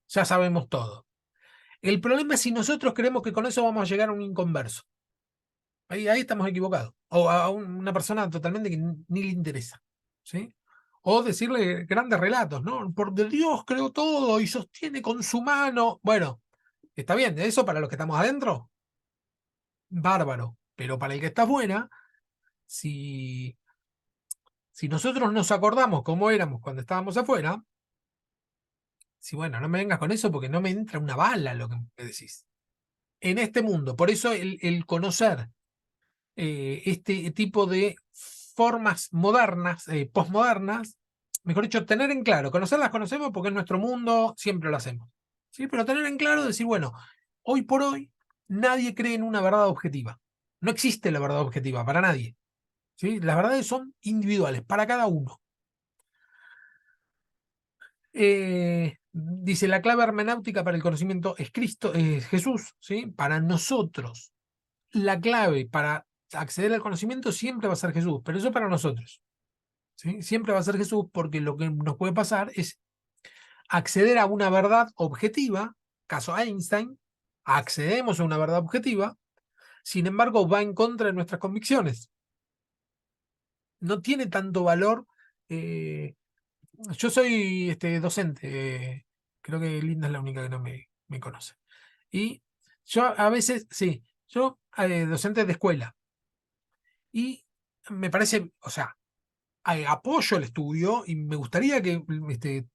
ya sabemos todo. El problema es si nosotros creemos que con eso vamos a llegar a un inconverso. Ahí estamos equivocados. O a una persona totalmente que ni le interesa. ¿Sí? O decirle grandes relatos, ¿no? Porque Dios creó todo y sostiene con su mano. Bueno, está bien, eso para los que estamos adentro, bárbaro. Pero para el que está afuera, si, si nosotros nos acordamos cómo éramos cuando estábamos afuera, si bueno, no me vengas con eso porque no me entra una bala lo que me decís. En este mundo, por eso el conocer este tipo de formas modernas, postmodernas, mejor dicho, tener en claro, conocerlas conocemos porque en nuestro mundo siempre lo hacemos, ¿sí? Pero tener en claro, decir, bueno, hoy por hoy nadie cree en una verdad objetiva. No existe la verdad objetiva para nadie, ¿sí? Las verdades son individuales, para cada uno. Dice, la clave hermenéutica para el conocimiento es Cristo, es Jesús, ¿sí? Para nosotros, la clave para acceder al conocimiento siempre va a ser Jesús, pero eso para nosotros, ¿sí? Siempre va a ser Jesús porque lo que nos puede pasar es acceder a una verdad objetiva, caso Einstein, accedemos a una verdad objetiva, sin embargo va en contra de nuestras convicciones. No tiene tanto valor. Yo soy docente, creo que Linda es la única que no me conoce. Y yo a veces, sí, yo docente de escuela. Y me parece, o sea, apoyo el estudio y me gustaría que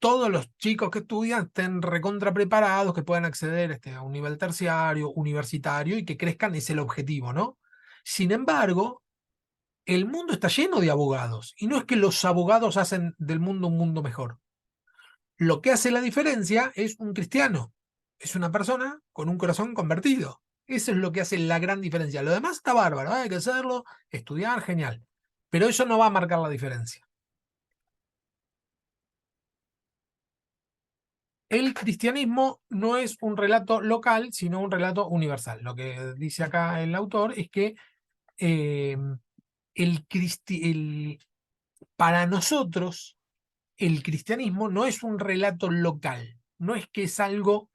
todos los chicos que estudian estén recontra preparados, que puedan acceder a un nivel terciario, universitario y que crezcan, es el objetivo, ¿no? Sin embargo, el mundo está lleno de abogados y no es que los abogados hacen del mundo un mundo mejor. Lo que hace la diferencia es un cristiano, es una persona con un corazón convertido. Eso es lo que hace la gran diferencia. Lo demás está bárbaro, hay que hacerlo, estudiar, genial. Pero eso no va a marcar la diferencia. El cristianismo no es un relato local, sino un relato universal. Lo que dice acá el autor es que eh, para nosotros el cristianismo no es un relato local, no es que es algo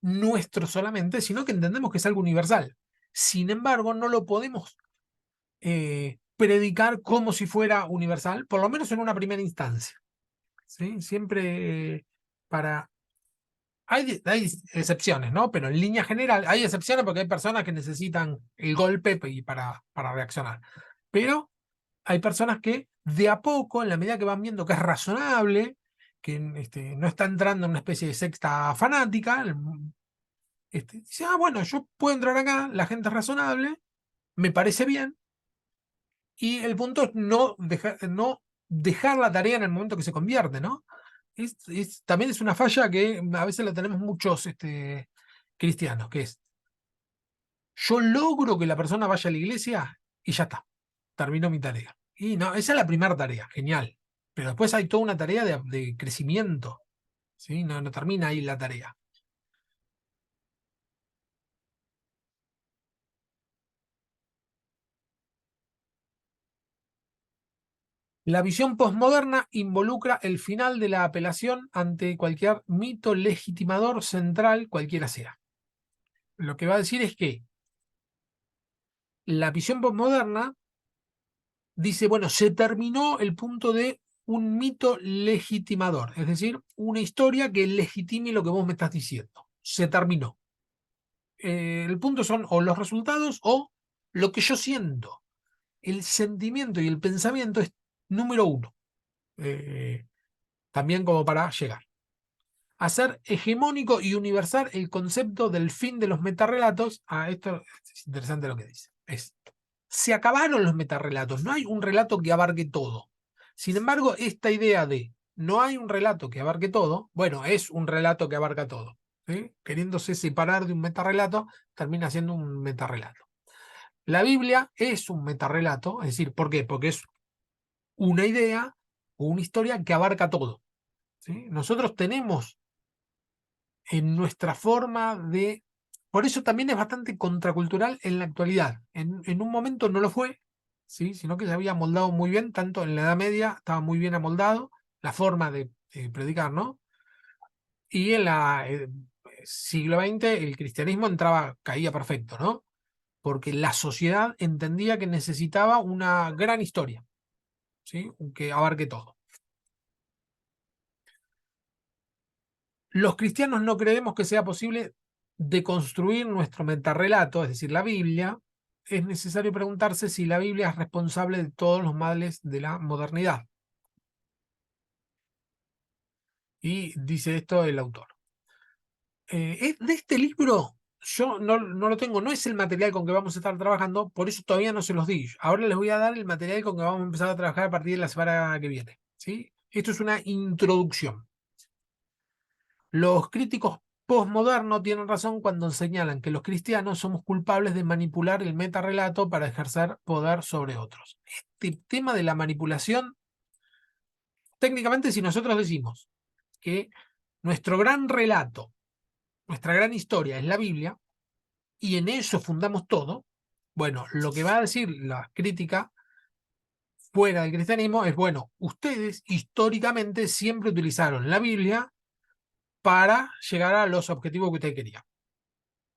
nuestro solamente, sino que entendemos que es algo universal. Sin embargo, no lo podemos predicar como si fuera universal, por lo menos en una primera instancia. ¿Sí? Siempre para... Hay excepciones, ¿no? Pero en línea general, hay excepciones porque hay personas que necesitan el golpe para reaccionar. Pero hay personas que de a poco, en la medida que van viendo que es razonable, que no está entrando en una especie de secta fanática, dice, ah, bueno, yo puedo entrar acá, la gente es razonable, me parece bien, y el punto es no dejar la tarea en el momento que se convierte, ¿no? También es una falla que a veces la tenemos muchos cristianos, que es, yo logro que la persona vaya a la iglesia y ya está, termino mi tarea. Y no, esa es la primera tarea, genial. Pero después hay toda una tarea de crecimiento, ¿sí? No termina ahí la tarea. La visión posmoderna involucra el final de la apelación ante cualquier mito legitimador central, cualquiera sea. Lo que va a decir es que la visión posmoderna dice, bueno, se terminó el punto de un mito legitimador, es decir, una historia que legitime lo que vos me estás diciendo. Se terminó. El punto son o los resultados o lo que yo siento. El sentimiento y el pensamiento es número uno. También como para llegar. Hacer hegemónico y universal el concepto del fin de los metarrelatos. Esto es interesante lo que dice. Se acabaron los metarrelatos, no hay un relato que abarque todo. Sin embargo, esta idea de no hay un relato que abarque todo, bueno, es un relato que abarca todo. ¿Sí? Queriéndose separar de un metarrelato, termina siendo un metarrelato. La Biblia es un metarrelato, es decir, ¿por qué? Porque es una idea o una historia que abarca todo. ¿Sí? Nosotros tenemos en nuestra forma de... Por eso también es bastante contracultural en la actualidad. En un momento no lo fue, ¿sí? Sino que se había amoldado muy bien, tanto en la Edad Media estaba muy bien amoldado, la forma de predicar, ¿no? Y en la siglo XX el cristianismo caía perfecto, ¿no? Porque la sociedad entendía que necesitaba una gran historia, ¿sí? Que abarque todo. Los cristianos no creemos que sea posible deconstruir nuestro metarrelato, es decir, la Biblia. Es necesario preguntarse si la Biblia es responsable de todos los males de la modernidad. Y dice esto el autor. De este libro, yo no lo tengo, no es el material con que vamos a estar trabajando, por eso todavía no se los di. Ahora les voy a dar el material con que vamos a empezar a trabajar a partir de la semana que viene. ¿Sí? Esto es una introducción. Los críticos postmodernos tienen razón cuando señalan que los cristianos somos culpables de manipular el metarrelato para ejercer poder sobre otros. Este tema de la manipulación, técnicamente, si nosotros decimos que nuestro gran relato, nuestra gran historia es la Biblia, y en eso fundamos todo, bueno, lo que va a decir la crítica fuera del cristianismo es, bueno, ustedes históricamente siempre utilizaron la Biblia para llegar a los objetivos que usted quería,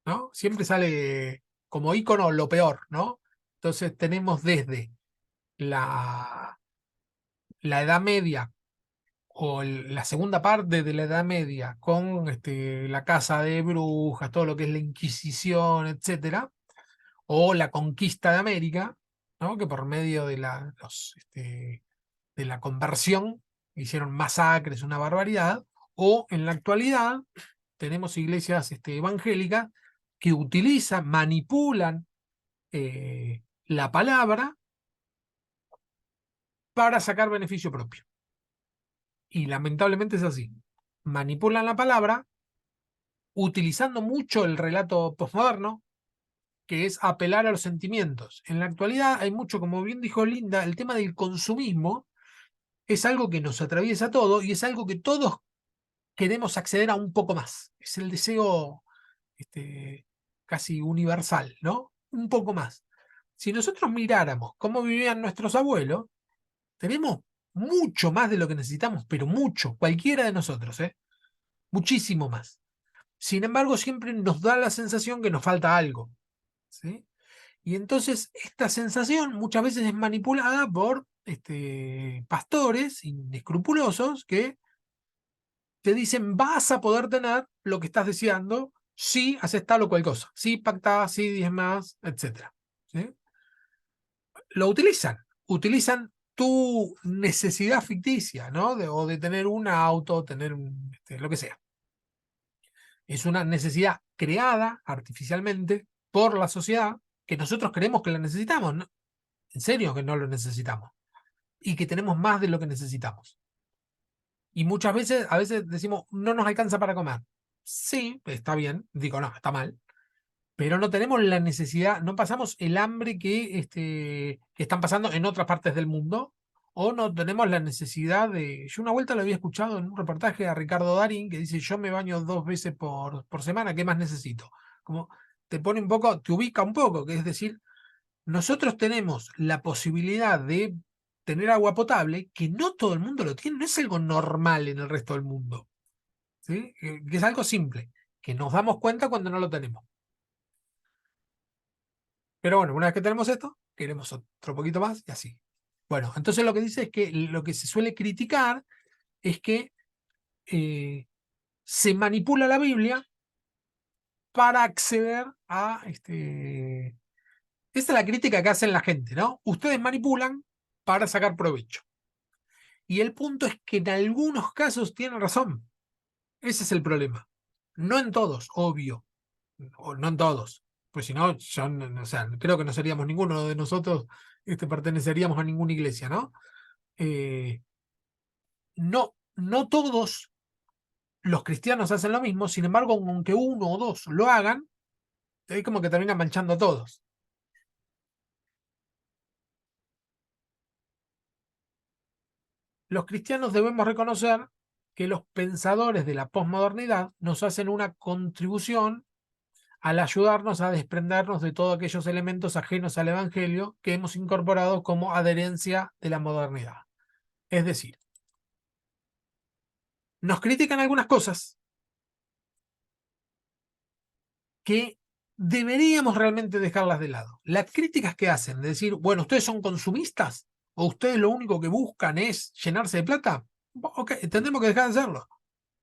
¿no? Siempre sale como ícono lo peor, ¿no? Entonces tenemos desde la Edad Media o la segunda parte de la Edad Media con la caza de brujas, todo lo que es la Inquisición, etcétera, o la conquista de América, ¿no? Que por medio de la conversión hicieron masacres, una barbaridad, o en la actualidad tenemos iglesias evangélicas que utilizan, manipulan la palabra para sacar beneficio propio. Y lamentablemente es así. Manipulan la palabra utilizando mucho el relato postmoderno, que es apelar a los sentimientos. En la actualidad hay mucho, como bien dijo Linda, el tema del consumismo es algo que nos atraviesa todo y es algo que todos queremos acceder a un poco más. Es el deseo casi universal, ¿no? Un poco más. Si nosotros miráramos cómo vivían nuestros abuelos, tenemos mucho más de lo que necesitamos, pero mucho, cualquiera de nosotros, ¿eh? Muchísimo más. Sin embargo, siempre nos da la sensación que nos falta algo, ¿sí? Y entonces esta sensación muchas veces es manipulada por pastores inescrupulosos que te dicen vas a poder tener lo que estás deseando si haces tal o cual cosa, si pactás, si diezmás, etc. ¿Sí? Lo utilizan tu necesidad ficticia, ¿no? O de tener un auto, tener lo que sea. Es una necesidad creada artificialmente por la sociedad que nosotros creemos que la necesitamos, ¿no? En serio que no lo necesitamos y que tenemos más de lo que necesitamos. Y muchas veces, a veces decimos, no nos alcanza para comer. Sí, está bien, digo, no, está mal, pero no tenemos la necesidad, no pasamos el hambre que están pasando en otras partes del mundo, o no tenemos la necesidad de... Yo una vuelta lo había escuchado en un reportaje a Ricardo Darín que dice, yo me baño 2 veces por semana, ¿qué más necesito? Como te pone un poco, te ubica un poco, que es decir, nosotros tenemos la posibilidad de tener agua potable, que no todo el mundo lo tiene, no es algo normal en el resto del mundo, ¿sí? Que es algo simple, que nos damos cuenta cuando no lo tenemos. Pero bueno, una vez que tenemos esto, queremos otro poquito más y así. Bueno, entonces lo que dice es que lo que se suele criticar es que se manipula la Biblia para acceder a Esta es la crítica que hacen la gente, ¿no? Ustedes manipulan para sacar provecho. Y el punto es que en algunos casos tienen razón. Ese es el problema. No en todos, obvio. O no en todos. Pues si no, o sea, creo que no seríamos ninguno de nosotros, perteneceríamos a ninguna iglesia, ¿no? No, no todos los cristianos hacen lo mismo, sin embargo, aunque uno o dos lo hagan, es como que terminan manchando a todos. Los cristianos debemos reconocer que los pensadores de la posmodernidad nos hacen una contribución al ayudarnos a desprendernos de todos aquellos elementos ajenos al Evangelio que hemos incorporado como adherencia de la modernidad. Es decir, nos critican algunas cosas que deberíamos realmente dejarlas de lado. Las críticas que hacen, de decir, bueno, ustedes son consumistas o ustedes lo único que buscan es llenarse de plata, ok, tendremos que dejar de hacerlo.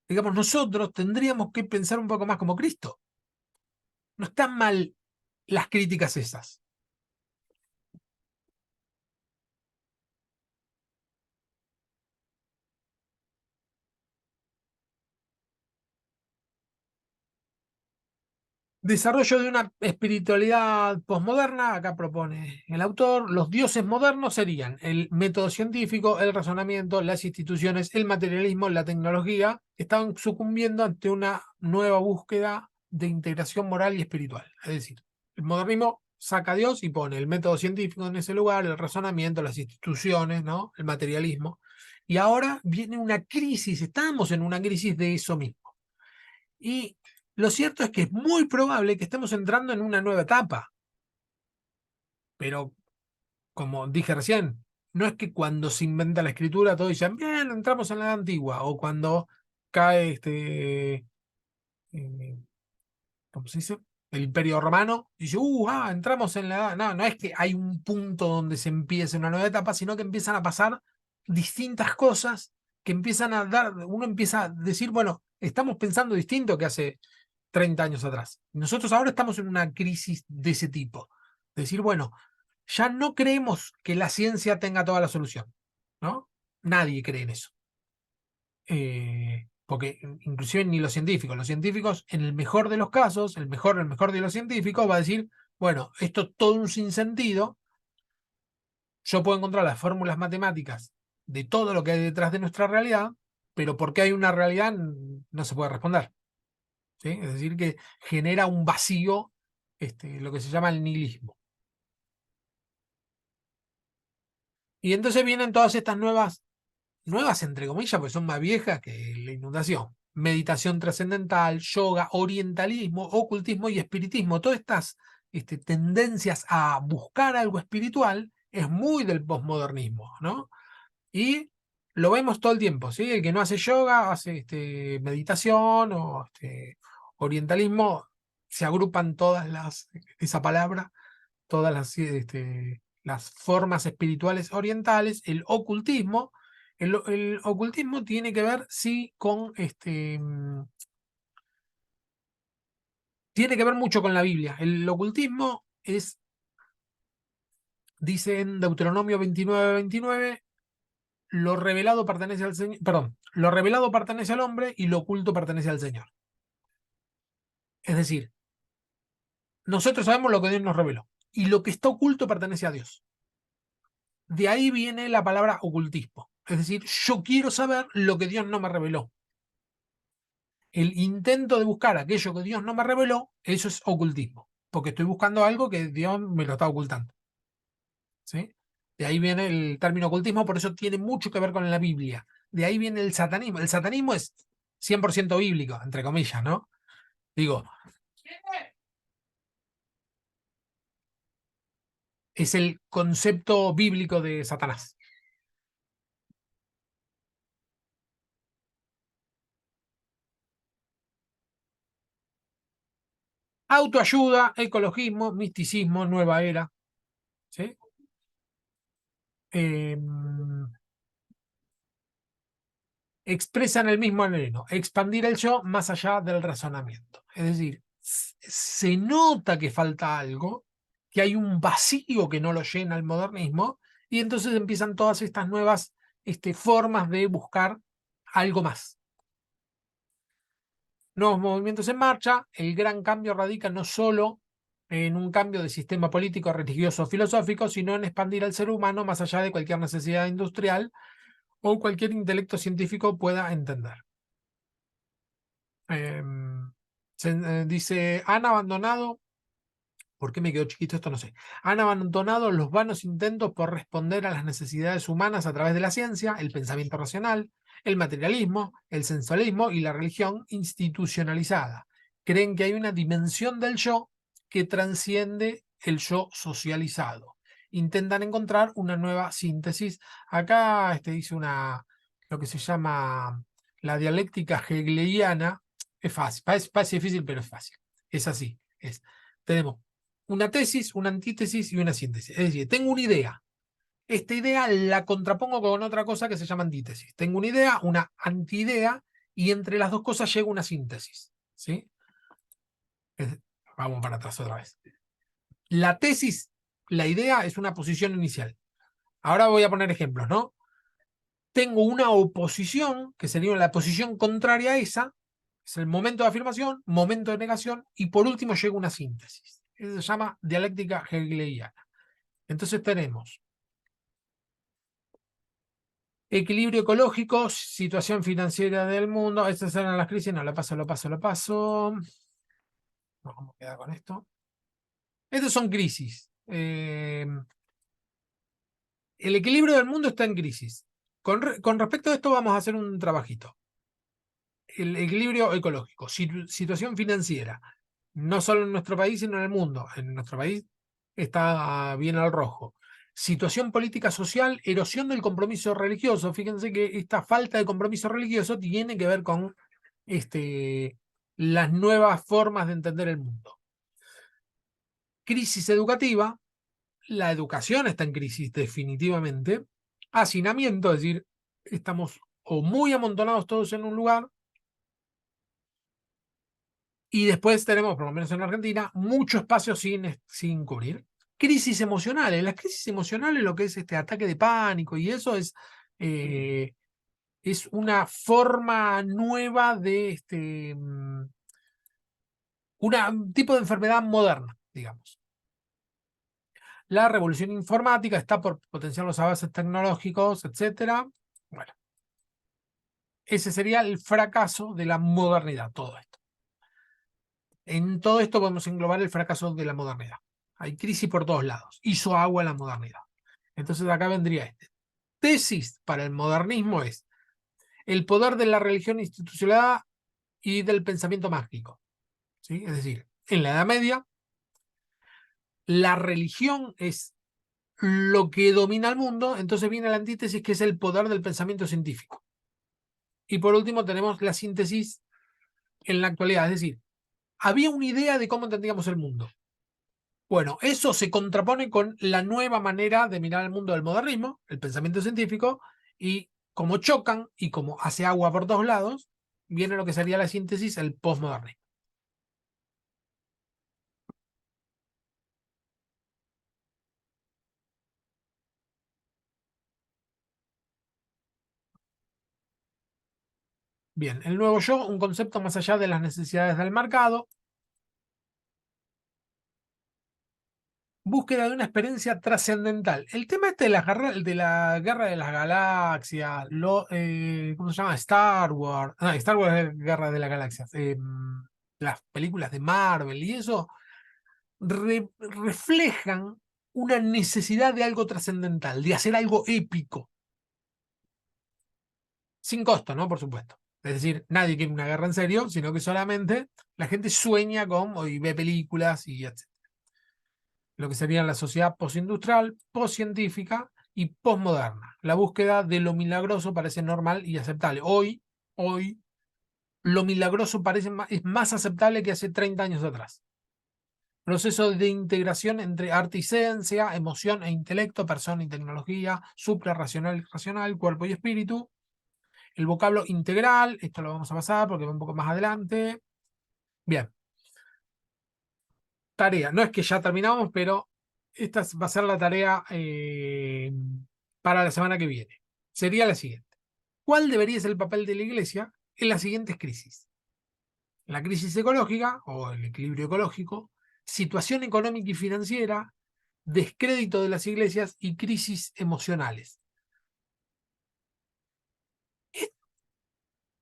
Digamos, nosotros tendríamos que pensar un poco más como Cristo. No están mal las críticas esas. Desarrollo de una espiritualidad posmoderna, acá propone el autor, los dioses modernos serían el método científico, el razonamiento, las instituciones, el materialismo, la tecnología, estaban sucumbiendo ante una nueva búsqueda de integración moral y espiritual. Es decir, el modernismo saca a Dios y pone el método científico en ese lugar, el razonamiento, las instituciones, ¿no? El materialismo. Y ahora viene una crisis, estamos en una crisis de eso mismo. Y lo cierto es que es muy probable que estemos entrando en una nueva etapa. Pero, como dije recién, no es que cuando se inventa la escritura todos dicen, bien, entramos en la edad antigua, o cuando cae ¿cómo se dice? El Imperio Romano, dice, entramos en la edad. No, no es que hay un punto donde se empiece una nueva etapa, sino que empiezan a pasar distintas cosas que empiezan a dar, uno empieza a decir, bueno, estamos pensando distinto que hace 30 años atrás. Nosotros ahora estamos en una crisis de ese tipo. Decir, bueno, ya no creemos que la ciencia tenga toda la solución, ¿no? Nadie cree en eso. Porque inclusive ni los científicos, en el mejor de los casos, el mejor de los científicos va a decir, bueno, esto es todo un sinsentido, yo puedo encontrar las fórmulas matemáticas de todo lo que hay detrás de nuestra realidad, pero ¿por qué hay una realidad? No se puede responder. ¿Sí? Es decir, que genera un vacío, lo que se llama el nihilismo. Y entonces vienen todas estas nuevas entre comillas, pues son más viejas que la inundación. Meditación trascendental, yoga, orientalismo, ocultismo y espiritismo. Todas estas tendencias a buscar algo espiritual es muy del posmodernismo, ¿no? Y lo vemos todo el tiempo, ¿sí? El que no hace yoga hace meditación o Orientalismo se agrupan esa palabra, todas las formas espirituales orientales. El ocultismo tiene que ver, sí, tiene que ver mucho con la Biblia. El ocultismo dice en Deuteronomio 29:29, lo revelado pertenece al Señor, perdón, lo revelado pertenece al hombre y lo oculto pertenece al Señor. Es decir, nosotros sabemos lo que Dios nos reveló y lo que está oculto pertenece a Dios. De ahí viene la palabra ocultismo. Es decir, yo quiero saber lo que Dios no me reveló. El intento de buscar aquello que Dios no me reveló, eso es ocultismo, porque estoy buscando algo que Dios me lo está ocultando. ¿Sí? De ahí viene el término ocultismo, por eso tiene mucho que ver con la Biblia. De ahí viene el satanismo. El satanismo es 100% bíblico, entre comillas, ¿no? Digo, es el concepto bíblico de Satanás. Autoayuda, ecologismo, misticismo, nueva era. ¿Sí? Expresan el mismo anhelo, expandir el yo más allá del razonamiento. Es decir, se nota que falta algo, que hay un vacío que no lo llena el modernismo, y entonces empiezan todas estas nuevas formas de buscar algo más. Nuevos movimientos en marcha. El gran cambio radica no solo en un cambio de sistema político, religioso, filosófico, sino en expandir al ser humano más allá de cualquier necesidad industrial o cualquier intelecto científico pueda entender. Dice, han abandonado, ¿por qué me quedó chiquito esto? No sé. Han abandonado los vanos intentos por responder a las necesidades humanas a través de la ciencia, el pensamiento racional, el materialismo, el sensualismo y la religión institucionalizada. Creen que hay una dimensión del yo que transciende el yo socializado. Intentan encontrar una nueva síntesis. Acá dice lo que se llama la dialéctica hegeliana. Es fácil, parece difícil, pero es fácil. Es así. Tenemos una tesis, una antítesis y una síntesis. Es decir, tengo una idea. Esta idea la contrapongo con otra cosa que se llama antítesis. Tengo una idea, una antiidea, y entre las dos cosas llega una síntesis. ¿Sí? Vamos para atrás otra vez. La tesis, la idea es una posición inicial. Ahora voy a poner ejemplos, ¿no? Tengo una oposición, que sería la posición contraria a esa, es el momento de afirmación, momento de negación, y por último llega una síntesis. Eso se llama dialéctica hegeliana. Entonces tenemos equilibrio ecológico, situación financiera del mundo. Estas eran las crisis. No, lo paso. Vamos a quedar con esto. Estas son crisis. El equilibrio del mundo está en crisis. Con respecto a esto vamos a hacer un trabajito. El equilibrio ecológico, situación financiera, no solo en nuestro país, sino en el mundo. En nuestro país está bien al rojo. Situación política social, erosión del compromiso religioso. Fíjense que esta falta de compromiso religioso tiene que ver con las nuevas formas de entender el mundo. Crisis educativa, la educación está en crisis definitivamente. Hacinamiento, es decir, estamos o muy amontonados todos en un lugar, y después tenemos, por lo menos en Argentina, mucho espacio sin cubrir. Crisis emocionales. Las crisis emocionales, lo que es ataque de pánico, y eso es una forma nueva de un tipo de enfermedad moderna, digamos. La revolución informática está por potenciar los avances tecnológicos, etc. Bueno, ese sería el fracaso de la modernidad, todo esto. En todo esto podemos englobar el fracaso de la modernidad. Hay crisis por todos lados. Hizo agua la modernidad. Entonces acá vendría tesis para el modernismo es el poder de la religión institucional y del pensamiento mágico. ¿Sí? Es decir, en la Edad Media, la religión es lo que domina el mundo, entonces viene la antítesis, que es el poder del pensamiento científico. Y por último tenemos la síntesis en la actualidad, es decir, había una idea de cómo entendíamos el mundo. Bueno, eso se contrapone con la nueva manera de mirar el mundo del modernismo, el pensamiento científico, y como chocan y como hace agua por todos lados, viene lo que sería la síntesis, el postmodernismo. Bien, el nuevo yo, un concepto más allá de las necesidades del mercado, búsqueda de una experiencia trascendental. El tema este de la guerra de las galaxias, ¿cómo se llama? Star Wars. Ah, Star Wars es Guerra de las Galaxias. Las películas de Marvel y eso reflejan una necesidad de algo trascendental, de hacer algo épico. Sin costo, ¿no? Por supuesto. Es decir, nadie quiere una guerra en serio, sino que solamente la gente sueña con y ve películas y etc. Lo que sería la sociedad postindustrial, postcientífica y postmoderna. La búsqueda de lo milagroso parece normal y aceptable. Hoy, lo milagroso es más aceptable que hace 30 años atrás. Proceso de integración entre arte y ciencia, emoción e intelecto, persona y tecnología, suprarracional y racional, cuerpo y espíritu. El vocablo integral, esto lo vamos a pasar porque va un poco más adelante. Bien. Tarea, no es que ya terminamos, pero esta va a ser la tarea para la semana que viene. Sería la siguiente. ¿Cuál debería ser el papel de la Iglesia en las siguientes crisis? La crisis ecológica o el equilibrio ecológico, situación económica y financiera, descrédito de las iglesias y crisis emocionales.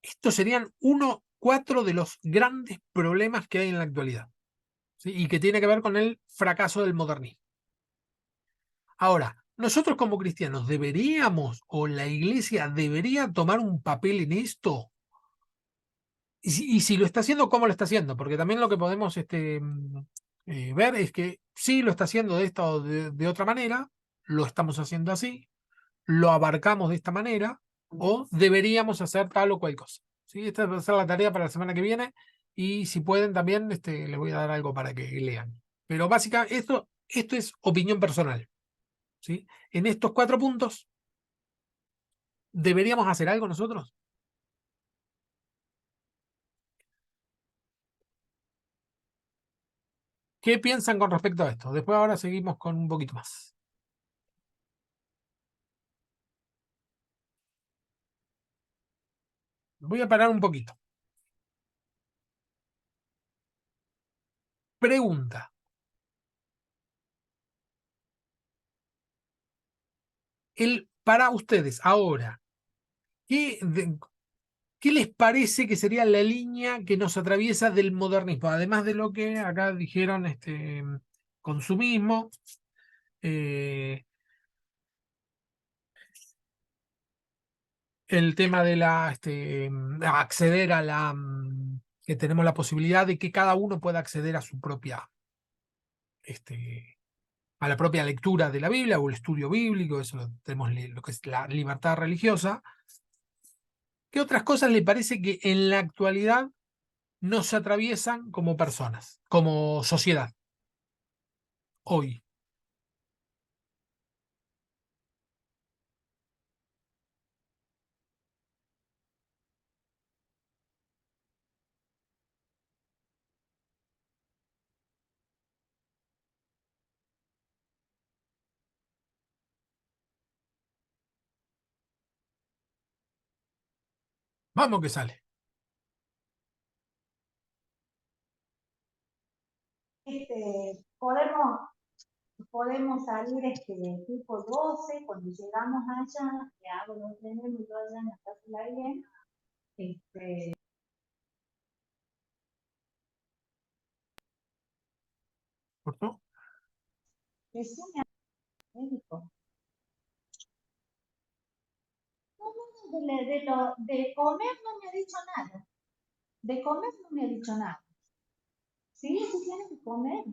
Estos serían 4 de los grandes problemas que hay en la actualidad, ¿sí? Y que tiene que ver con el fracaso del modernismo. Ahora, nosotros como cristianos deberíamos, o la iglesia debería tomar un papel en esto. Y si lo está haciendo, ¿cómo lo está haciendo? Porque también lo que podemos ver es que sí lo está haciendo de esta o de otra manera, lo estamos haciendo así, lo abarcamos de esta manera, o deberíamos hacer tal o cual cosa. ¿Sí? Esta va a ser la tarea para la semana que viene, y si pueden también les voy a dar algo para que lean. Pero básicamente esto es opinión personal. ¿Sí? En estos 4 puntos, ¿deberíamos hacer algo nosotros? ¿Qué piensan con respecto a esto? Después ahora seguimos con un poquito más. Voy a parar un poquito. Pregunta. Para ustedes, ahora, ¿qué les parece que sería la línea que nos atraviesa del modernismo? Además de lo que acá dijeron, consumismo, el tema de acceder a que tenemos la posibilidad de que cada uno pueda acceder a su propia, a la propia lectura de la Biblia o el estudio bíblico, eso tenemos lo que es la libertad religiosa. ¿Qué otras cosas le parece que en la actualidad nos atraviesan como personas, como sociedad, hoy? Vamos que sale. Podemos salir tipo 12 cuando llegamos allá, que hago los trenes y todo allá en la casa de la Irene, ¿Cortó? eso me dijo. No, de comer no me ha dicho nada. De comer no me ha dicho nada. Sí, sí tiene que comer.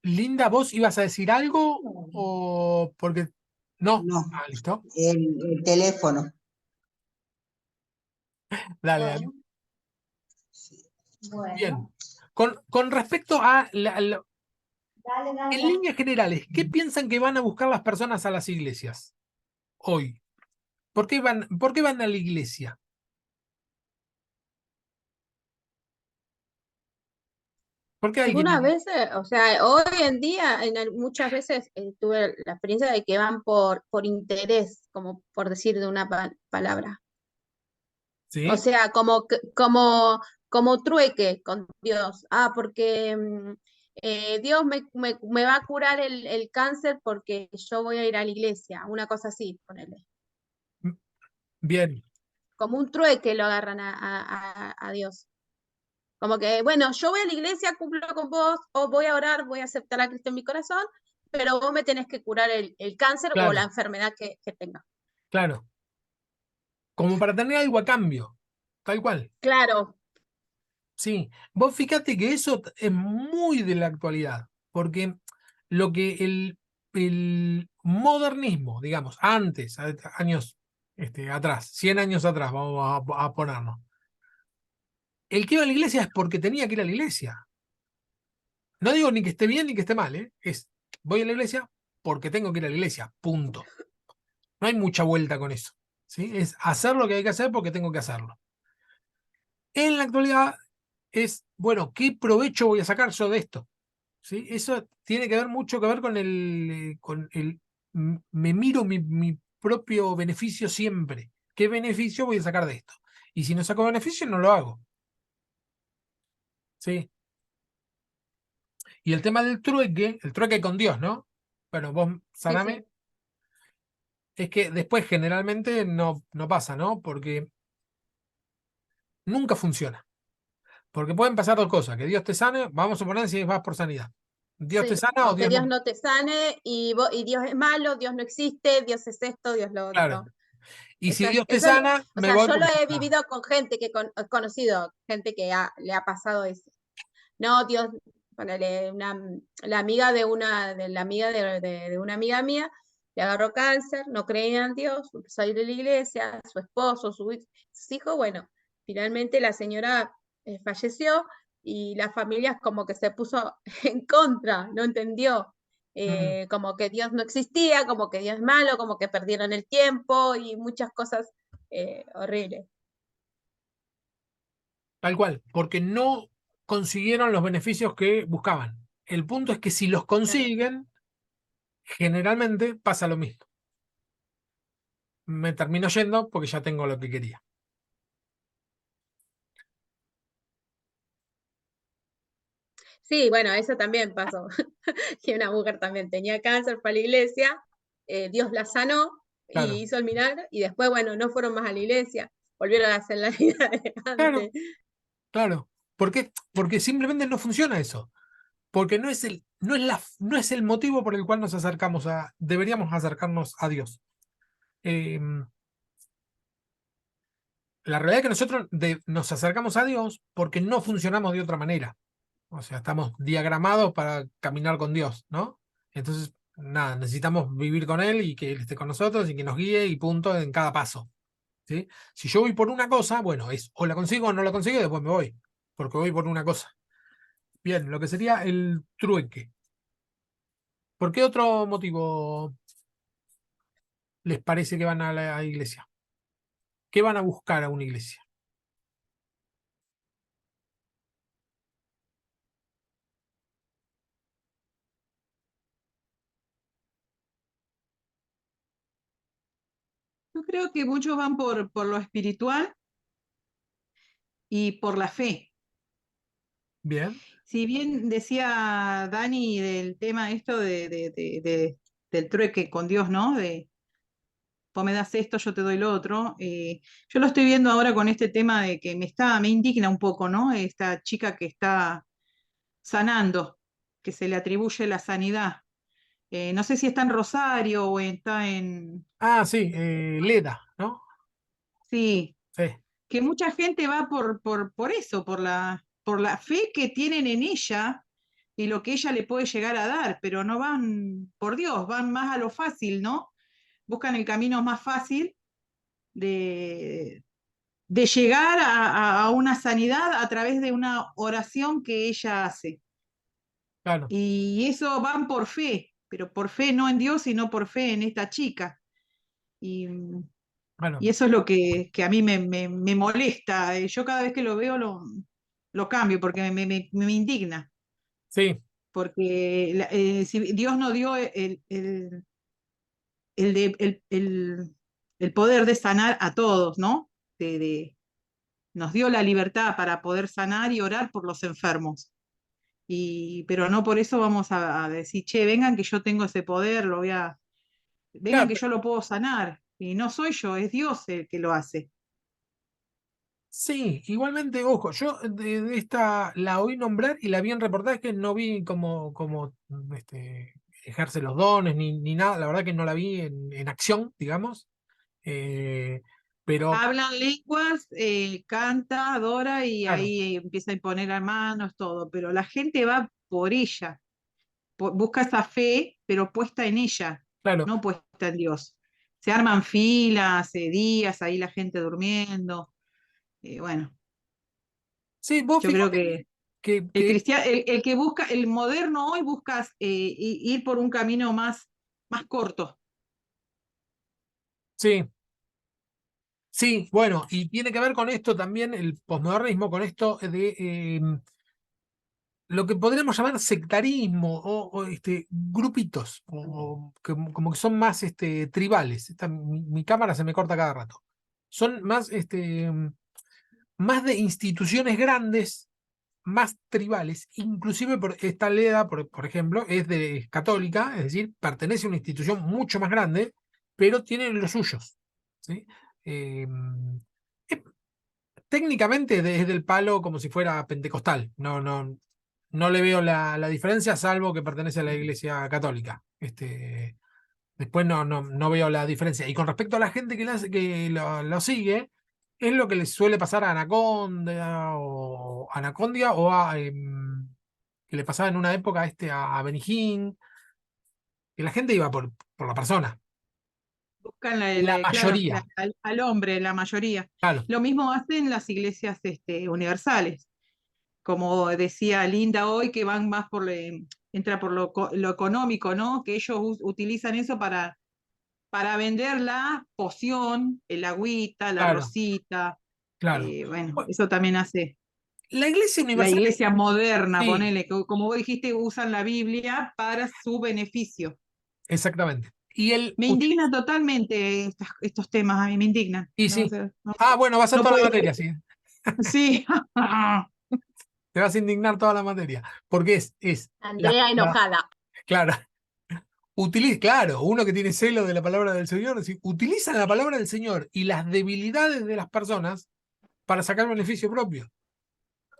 Linda, ¿vos ibas a decir algo? No. ¿O porque no? No, Ah, listo. el teléfono. Dale, dale. Bueno, Bien. Con respecto a, dale, dale, en dale. líneas generales, ¿qué piensan que van a buscar las personas a las iglesias hoy? Por qué van a la iglesia? ¿Por qué alguien Algunas veces, o sea, hoy en día, muchas veces tuve la experiencia de que van por interés, como por decir de una palabra. O ¿Sí? sea, como trueque con Dios. Ah, porque Dios me va a curar el cáncer porque yo voy a ir a la iglesia, una cosa así, ponele. Bien, Como un trueque lo agarran a Dios. Como que, bueno, yo voy a la iglesia, cumplo con vos, o voy a orar, voy a aceptar a Cristo en mi corazón, pero vos me tenés que curar el cáncer o la claro, enfermedad que tenga. claro. Como para tener algo a cambio, tal cual. Claro, Sí, vos fíjate que eso es muy de la actualidad, porque lo que el modernismo, digamos, antes, años atrás, 100 años atrás, vamos a ponernos, el que iba a la iglesia es porque tenía que ir a la iglesia. No digo ni que esté bien ni que esté mal, ¿eh? Es, voy a la iglesia porque tengo que ir a la iglesia, punto. No hay mucha vuelta con eso, ¿sí? Es hacer lo que hay que hacer porque tengo que hacerlo. En la actualidad es, bueno, ¿qué provecho voy a sacar yo de esto? ¿Sí? Eso tiene que ver mucho que ver con el me miro mi propio beneficio siempre. ¿Qué beneficio voy a sacar de esto? Y si no saco beneficio, no lo hago. ¿Sí? Y el tema del trueque, el trueque con Dios, ¿no? Bueno, vos, sí, sí. saname, es que después generalmente no pasa, ¿no? Porque nunca funciona. Porque pueden pasar dos cosas, que Dios te sane, vamos a suponer si vas por sanidad. Dios te Sí, sana o o que Dios Dios no. no te sane y Dios es malo, Dios no existe, Dios es esto, Dios lo Claro. otro. Y si Dios te Eso es, sana, o me sea, voy yo lo porque ya he está. vivido con gente he conocido, gente que le ha pasado eso. No, Dios, ponele, la amiga de la amiga de una amiga mía, le agarró cáncer, no creía en Dios, empezó a ir a la iglesia, su esposo, sus hijos, bueno, finalmente la señora falleció y la familia como que se puso en contra, no entendió. Mm, Como que Dios no existía, como que Dios es malo, como que perdieron el tiempo y muchas cosas horribles. tal cual, porque no consiguieron los beneficios que buscaban. El punto es que si los Claro. consiguen, generalmente pasa lo mismo. Me termino yendo porque ya tengo lo que quería. Sí, bueno, eso también pasó. Que una mujer también tenía cáncer, fue a la iglesia, Dios la sanó y Claro, hizo el milagro, y después, bueno, no fueron más a la iglesia, volvieron a hacer la vida de claro, antes. claro. ¿Por qué? Porque simplemente no funciona eso. Porque no es el motivo por el cual deberíamos acercarnos a Dios. Eh, la realidad es que nosotros nos acercamos a Dios porque no funcionamos de otra manera. O sea, estamos diagramados para caminar con Dios, ¿no? Entonces, nada, necesitamos vivir con Él y que Él esté con nosotros y que nos guíe y punto en cada paso, ¿sí? Si yo voy por una cosa, bueno, es o la consigo o no la consigo y después me voy, porque voy por una cosa. Bien, lo que sería el trueque. ¿Por qué otro motivo les parece que van a la iglesia? ¿Qué van a buscar a una iglesia? Yo creo que muchos van por lo espiritual y por la fe. Bien, Si bien decía Dani del tema esto del trueque con Dios, ¿no? De vos me das esto, yo te doy lo otro. Yo lo estoy viendo ahora con este tema de que me indigna un poco, ¿no? Esta chica que está sanando, que se le atribuye la sanidad. No sé si está en Rosario o está en... ah, sí, Leda, ¿no? Sí, Sí, que mucha gente va por eso, por la fe que tienen en ella y lo que ella le puede llegar a dar, pero no van por Dios, van más a lo fácil, ¿no? Buscan el camino más fácil de, de llegar a una sanidad a través de una oración que ella hace. Claro, Y eso van por fe, pero por fe no en Dios, sino por fe en esta chica. Y, bueno, y eso es lo que a mí me molesta. Yo cada vez que lo veo lo cambio porque me indigna. sí, Porque si Dios nos dio el poder de sanar a todos, ¿no? Nos dio la libertad para poder sanar y orar por los enfermos. Pero no por eso vamos a decir, che, vengan que yo tengo ese poder, vengan claro, que yo lo puedo sanar. Y no soy yo, es Dios el que lo hace. sí, igualmente, ojo, yo de esta la oí nombrar y la vi en reportajes, no vi cómo ejerce los dones ni nada, la verdad que no la vi en acción, digamos, eh, pero Hablan lenguas, canta, adora y claro, ahí empieza a imponer a manos, todo. Pero la gente va por ella, busca esa fe, pero puesta en ella, claro, no puesta en Dios. Se arman filas, días, ahí la gente durmiendo. Bueno, sí, vos yo creo fíjate que que, el que cristiano, el que busca, el moderno hoy busca ir por un camino más corto. sí, sí, bueno, y tiene que ver con esto también, el posmodernismo, con esto de lo que podríamos llamar sectarismo o grupitos, o como que son más tribales. Mi cámara se me corta cada rato. Son más, más de instituciones grandes, más tribales. Inclusive esta Leda, por ejemplo, es católica, es decir, pertenece a una institución mucho más grande, pero tiene los suyos. ¿Sí? Eh, es- Técnicamente es del palo como si fuera pentecostal. No le veo la diferencia, salvo que pertenece a la Iglesia Católica. Después no veo la diferencia. Y con respecto a la gente que lo sigue, es lo que les suele pasar a Anacondia o que le pasaba en una época a Benijín, que la gente iba por la persona. Buscan La claro, mayoría, al hombre, la mayoría. claro, Lo mismo hacen las iglesias universales. Como decía Linda hoy, que van más entra por lo económico, ¿no? Que ellos utilizan eso para vender la poción, el agüita, la claro, rosita. claro. Bueno, Bueno, eso también hace la Iglesia la Universal, iglesia moderna, sí, ponele, como vos dijiste, usan la Biblia para su beneficio. exactamente. Y él Me indigna totalmente estos temas, a mí me indignan. y No, o sí. sea, Ah, bueno, va a ser no toda la puede materia, ser. sí. Sí. Te vas a indignar toda la materia. Porque es Andrea enojada. claro, claro, uno que tiene celo de la palabra del Señor, utilizan la palabra del Señor y las debilidades de las personas para sacar beneficio propio.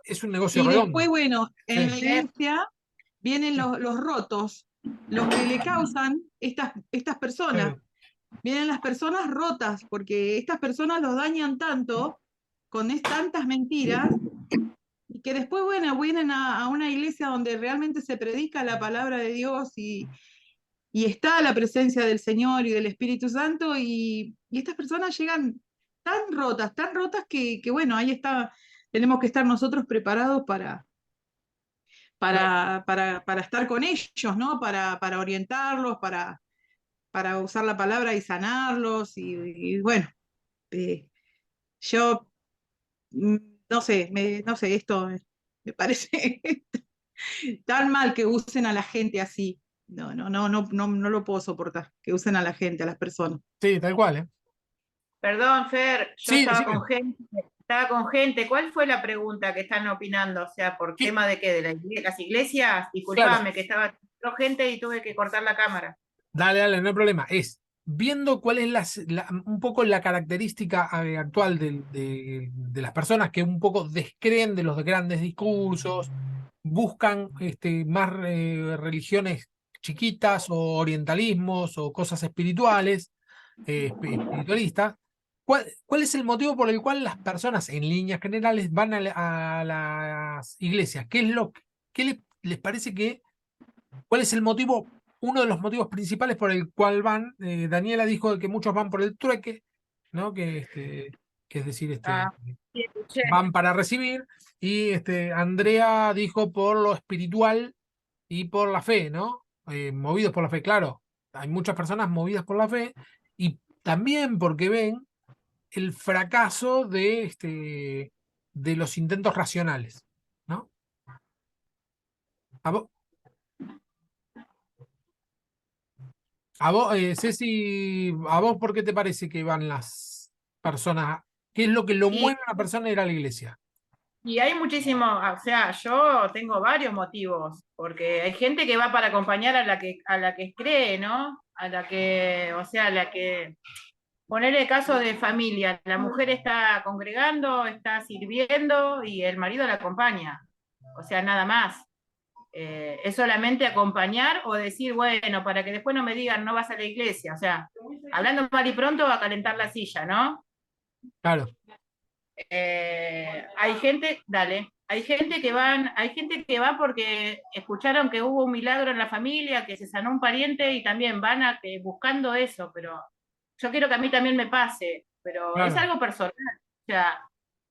Es un negocio Y después, redondo. bueno, en la Sí, iglesia vienen sí, los rotos, los que le causan estas personas. sí, Vienen las personas rotas, porque estas personas los dañan tanto con tantas mentiras, y que después, bueno, vienen a una iglesia donde realmente se predica la palabra de Dios y está la presencia del Señor y del Espíritu Santo, y estas personas llegan tan rotas bueno, ahí está, tenemos que estar nosotros preparados claro. para estar con ellos, ¿no? Para orientarlos, para usar la palabra y sanarlos, y bueno, eh, yo mm, no sé, esto me parece tan mal que usen a la gente así. No lo puedo soportar, que usen a la gente, a las personas. Sí, tal cual, ¿eh? Perdón, Fer, yo Sí, decime. estaba con gente. ¿Cuál fue la pregunta que están opinando? O sea, ¿por ¿Qué? tema de qué? ¿De las iglesias? Claro, Disculpame, que estaba gente y tuve que cortar la cámara. dale, no hay problema. Es viendo cuál es un poco la característica actual de las personas que un poco descreen de los grandes discursos, buscan más religiones chiquitas o orientalismos o cosas espirituales, espiritualistas. ¿Cuál es el motivo por el cual las personas en líneas generales van a las iglesias? ¿Qué les parece cuál es el motivo, uno de los motivos principales por el cual van? Daniela dijo que muchos van por el trueque, ¿no? Que que es decir, Ah, sí, escuché. van para recibir, y Andrea dijo por lo espiritual y por la fe, ¿no? Movidos por la fe, claro. Hay muchas personas movidas por la fe y también porque ven el fracaso de los intentos racionales, ¿no? ¿A vos, Ceci, a vos por qué te parece que van las personas? ¿Qué es lo que lo Y, mueve a la persona a ir a la iglesia? y hay muchísimo, o sea, yo tengo varios motivos, porque hay gente que va para acompañar a la que cree, ¿no? A la que, o sea, a la que, poner el caso de familia, la mujer está congregando, está sirviendo y el marido la acompaña, o sea, nada más. Es solamente acompañar o decir, bueno, para que después no me digan no vas a la iglesia, o sea, hablando mal y pronto va a calentar la silla, ¿no? Claro, Hay gente, dale, hay gente que va porque escucharon que hubo un milagro en la familia, que se sanó un pariente y también van buscando eso, pero yo quiero que a mí también me pase, pero es claro, algo personal. O sea,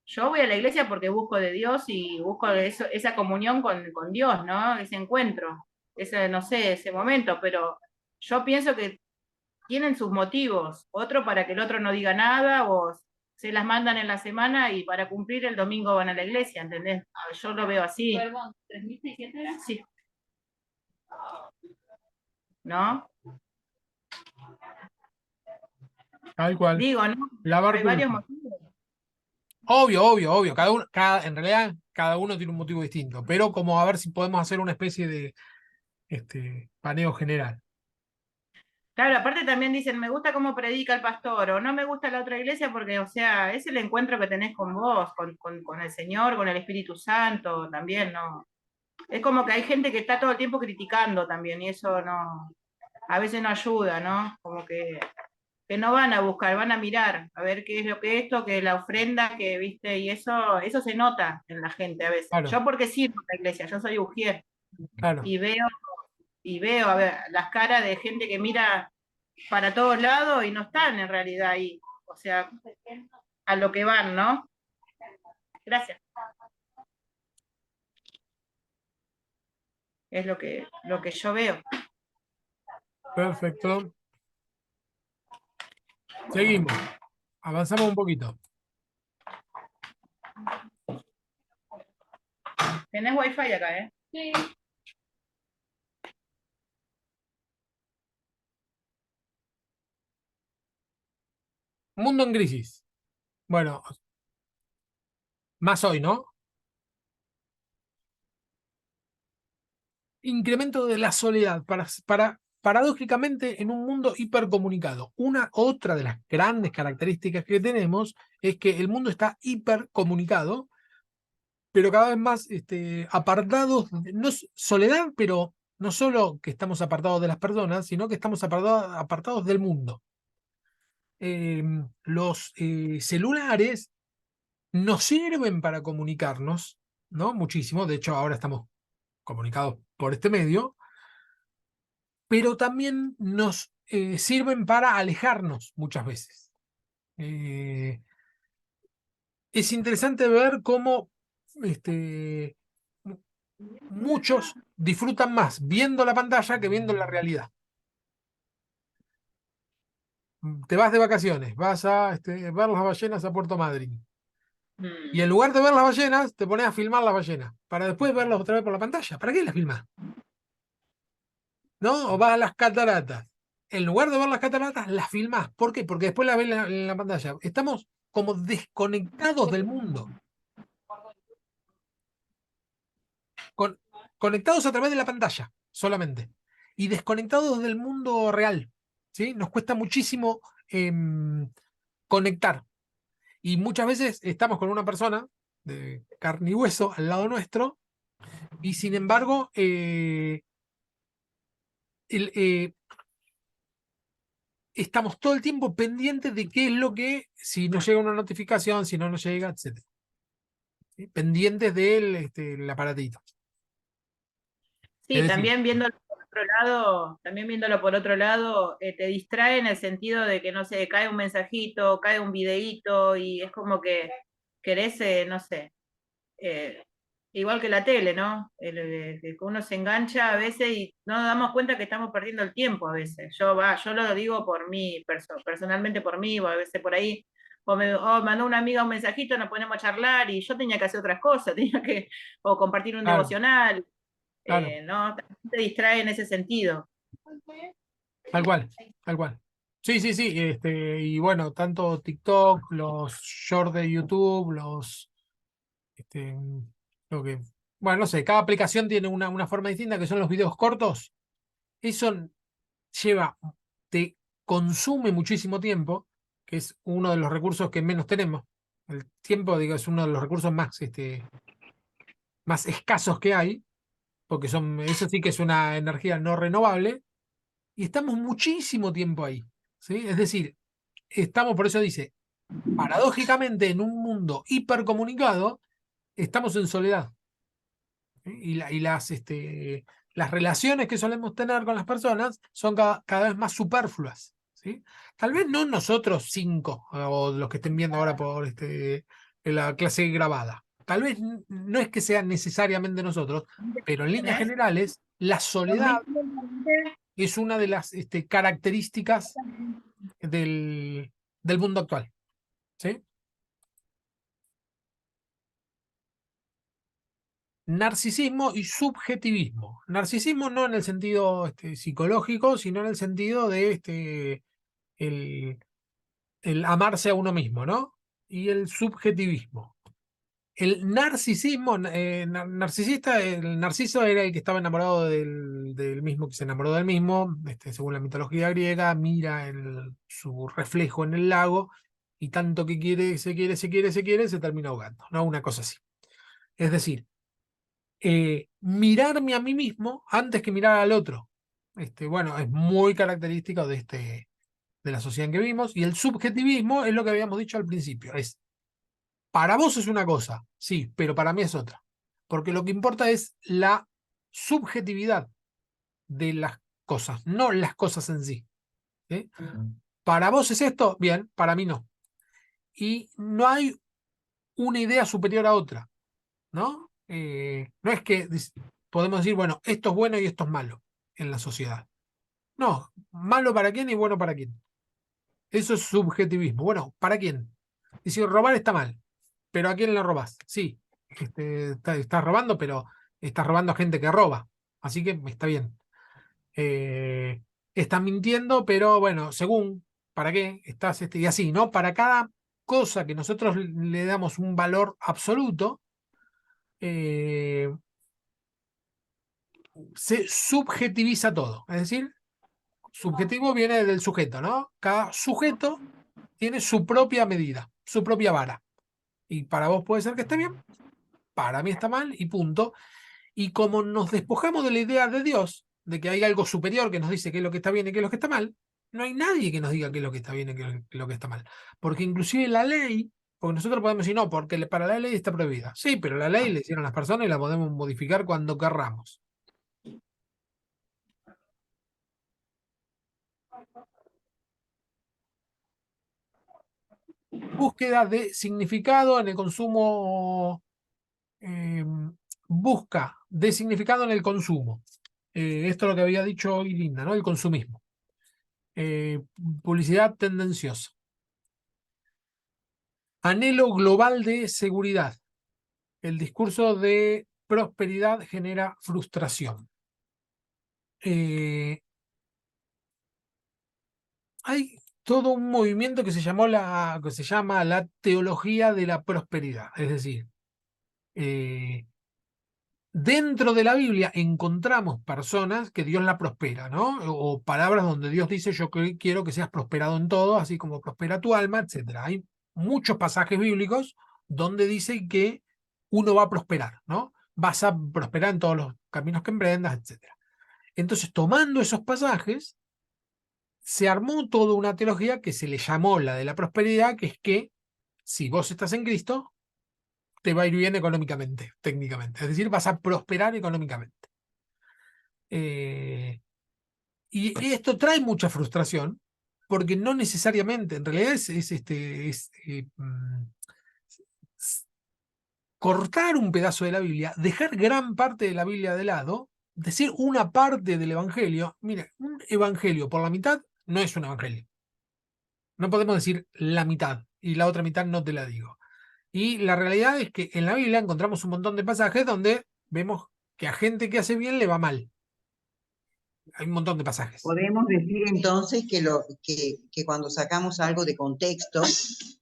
yo voy a la iglesia porque busco de Dios y busco eso, esa comunión con Dios, ¿no? Ese encuentro, ese, no sé, ese momento, pero yo pienso que tienen sus motivos, otro para que el otro no diga nada o se las mandan en la semana y para cumplir el domingo van a la iglesia, ¿entendés? Yo lo veo así. Perdón, ¿3.600 era? Sí. ¿No? tal cual. Digo, ¿no? Lavar Hay varios culpa. motivos. Obvio, obvio, obvio. En realidad, cada uno tiene un motivo distinto. Pero como a ver si podemos hacer una especie de paneo general. Claro, aparte también dicen, me gusta cómo predica el pastor, o no me gusta la otra iglesia porque, o sea, es el encuentro que tenés con vos, con el Señor, con el Espíritu Santo, también, ¿no? Es como que hay gente que está todo el tiempo criticando también, y eso no, a veces no ayuda, ¿no? Como que no van a buscar, van a mirar, a ver qué es lo que esto, que la ofrenda, que viste, y eso se nota en la gente a veces. Claro, Yo porque sirvo en la iglesia, yo soy ujier, claro. y veo, a ver, las caras de gente que mira para todos lados y no están en realidad ahí. O sea, a lo que van, ¿no? Gracias. Es lo que yo veo. Perfecto. Seguimos. Avanzamos un poquito. Tenés wifi acá, ¿eh? Sí. Mundo en crisis. Bueno, más hoy, ¿no? Incremento de la soledad paradójicamente en un mundo hipercomunicado. Otra de las grandes características que tenemos es que el mundo está hipercomunicado, pero cada vez más apartados, no es soledad, pero no solo que estamos apartados de las personas, sino que estamos apartados del mundo. Los celulares nos sirven para comunicarnos, ¿no? Muchísimo, de hecho ahora estamos comunicados por este medio, pero también nos sirven para alejarnos muchas veces. Es interesante ver cómo muchos disfrutan más viendo la pantalla que viendo la realidad. Te vas de vacaciones, vas a ver las ballenas a Puerto Madryn. Y en lugar de ver las ballenas, te pones a filmar las ballenas, para después verlas otra vez por la pantalla. ¿Para qué las filmas? ¿No? O vas a las cataratas. En lugar de ver las cataratas, las filmás. ¿Por qué? Porque después las ves en la pantalla. Estamos como desconectados del mundo. Con- Conectados a través de la pantalla, solamente. Y desconectados del mundo real. ¿Sí? Nos cuesta muchísimo conectar. Y muchas veces estamos con una persona de carne y hueso al lado nuestro, y sin embargo, estamos todo el tiempo pendientes de qué es lo que, si nos llega una notificación, si no nos llega, etc. ¿Sí? Pendientes del el aparatito. Es Sí, decir, también viendo otro lado, también viéndolo por otro lado, te distrae en el sentido de que, no sé, cae un mensajito, cae un videíto y es como que querés, no sé, eh, igual que la tele, ¿no? Que uno se engancha a veces y no nos damos cuenta que estamos perdiendo el tiempo a veces. Yo lo digo por mí, personalmente por mí, o a veces por ahí, o mandó una amiga un mensajito, nos ponemos a charlar y yo tenía que hacer otras cosas, o compartir un Claro, devocional, claro, ¿no? También te distrae en ese sentido. tal cual, tal cual. Sí, sí, sí, y bueno, tanto TikTok, los shorts de YouTube, este, lo que, bueno, no sé, cada aplicación tiene una forma distinta, que son los videos cortos. Eso lleva, te consume muchísimo tiempo, que es uno de los recursos que menos tenemos. El tiempo, digo, es uno de los recursos más escasos que hay, porque eso sí que es una energía no renovable, y estamos muchísimo tiempo ahí, ¿sí? Es decir, estamos, por eso dice, paradójicamente en un mundo hipercomunicado, estamos en soledad. ¿Sí? Las relaciones que solemos tener con las personas son cada vez más superfluas. ¿Sí? Tal vez no nosotros cinco, o los que estén viendo ahora por la clase grabada. Tal vez no es que sean necesariamente nosotros, pero en líneas generales, la soledad es una de las características del mundo actual. ¿Sí? Narcisismo y subjetivismo. Narcisismo no en el sentido psicológico, sino en el sentido de el amarse a uno mismo, ¿no? Y el subjetivismo. El narcisismo, narcisista, el narciso era el que estaba enamorado del mismo, que se enamoró del mismo, según la mitología griega, mira su reflejo en el lago y tanto que quiere, se termina ahogando, ¿no? Una cosa así. Es decir, mirarme a mí mismo antes que mirar al otro. Bueno, es muy característico de la sociedad en que vivimos, y el subjetivismo es lo que habíamos dicho al principio, para vos es una cosa, sí, pero para mí es otra, porque lo que importa es la subjetividad de las cosas, no las cosas en sí. ¿Sí? Para vos es esto, bien, para mí no. Y no hay una idea superior a otra, ¿no? No es que podemos decir, bueno, esto es bueno y esto es malo en la sociedad. No, malo para quién y bueno para quién. Eso es subjetivismo. Bueno, ¿para quién? Decir, robar está mal, pero ¿a quién le robas? Sí, estás robando, pero estás robando a gente que roba, así que está bien. Estás mintiendo, pero bueno, según, ¿para qué? Estás, y así, ¿no? Para cada cosa que nosotros le damos un valor absoluto, eh, se subjetiviza todo. Es decir, subjetivo viene del sujeto, ¿no? Cada sujeto tiene su propia medida, su propia vara. Y para vos puede ser que esté bien, para mí está mal y punto. Y como nos despojamos de la idea de Dios, de que hay algo superior que nos dice qué es lo que está bien y qué es lo que está mal, no hay nadie que nos diga qué es lo que está bien y qué es lo que está mal. Porque inclusive la ley, porque nosotros podemos decir, no, porque para la ley está prohibida. Sí, pero la ley le hicieron las personas y la podemos modificar cuando querramos. Búsqueda de significado en el consumo, busca de significado en el consumo. Esto es lo que había dicho hoy Linda, ¿no? El consumismo. Publicidad tendenciosa. Anhelo global de seguridad. El discurso de prosperidad genera frustración. Hay todo un movimiento que se llama la teología de la prosperidad. Es decir, dentro de la Biblia encontramos personas que Dios la prospera, ¿no? O palabras donde Dios dice, yo quiero que seas prosperado en todo, así como prospera tu alma, etcétera. Hay muchos pasajes bíblicos donde dice que uno va a prosperar, ¿no? Vas a prosperar en todos los caminos que emprendas, etcétera. Entonces, tomando esos pasajes, se armó toda una teología que se le llamó la de la prosperidad, que es que si vos estás en Cristo, te va a ir bien económicamente, técnicamente. Es decir, vas a prosperar económicamente. Y esto trae mucha frustración, porque no necesariamente, en realidad cortar un pedazo de la Biblia, dejar gran parte de la Biblia de lado, decir una parte del Evangelio. Mira, un Evangelio por la mitad no es un Evangelio. No podemos decir la mitad y la otra mitad no te la digo. Y la realidad es que en la Biblia encontramos un montón de pasajes donde vemos que a gente que hace bien le va mal. Hay un montón de pasajes. Podemos decir entonces que cuando sacamos algo de contexto,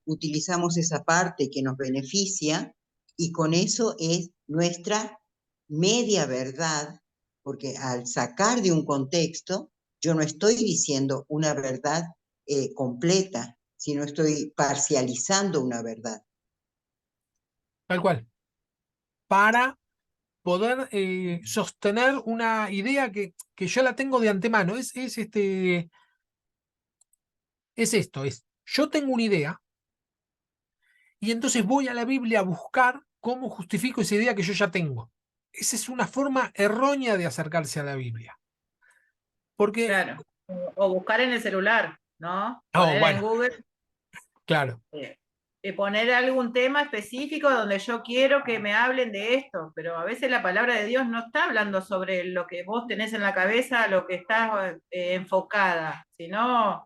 utilizamos esa parte que nos beneficia y con eso es nuestra media verdad, porque al sacar de un contexto, yo no estoy diciendo una verdad completa, sino estoy parcializando una verdad. Tal cual. Para poder sostener una idea que yo la tengo de antemano. Es esto, yo tengo una idea y entonces voy a la Biblia a buscar cómo justifico esa idea que yo ya tengo. Esa es una forma errónea de acercarse a la Biblia. Porque, Claro. O buscar en el celular, ¿no? oh, Poner en bueno, Google, claro, poner algún tema específico donde yo quiero que me hablen de esto, pero a veces la palabra de Dios no está hablando sobre lo que vos tenés en la cabeza, lo que estás enfocada, sino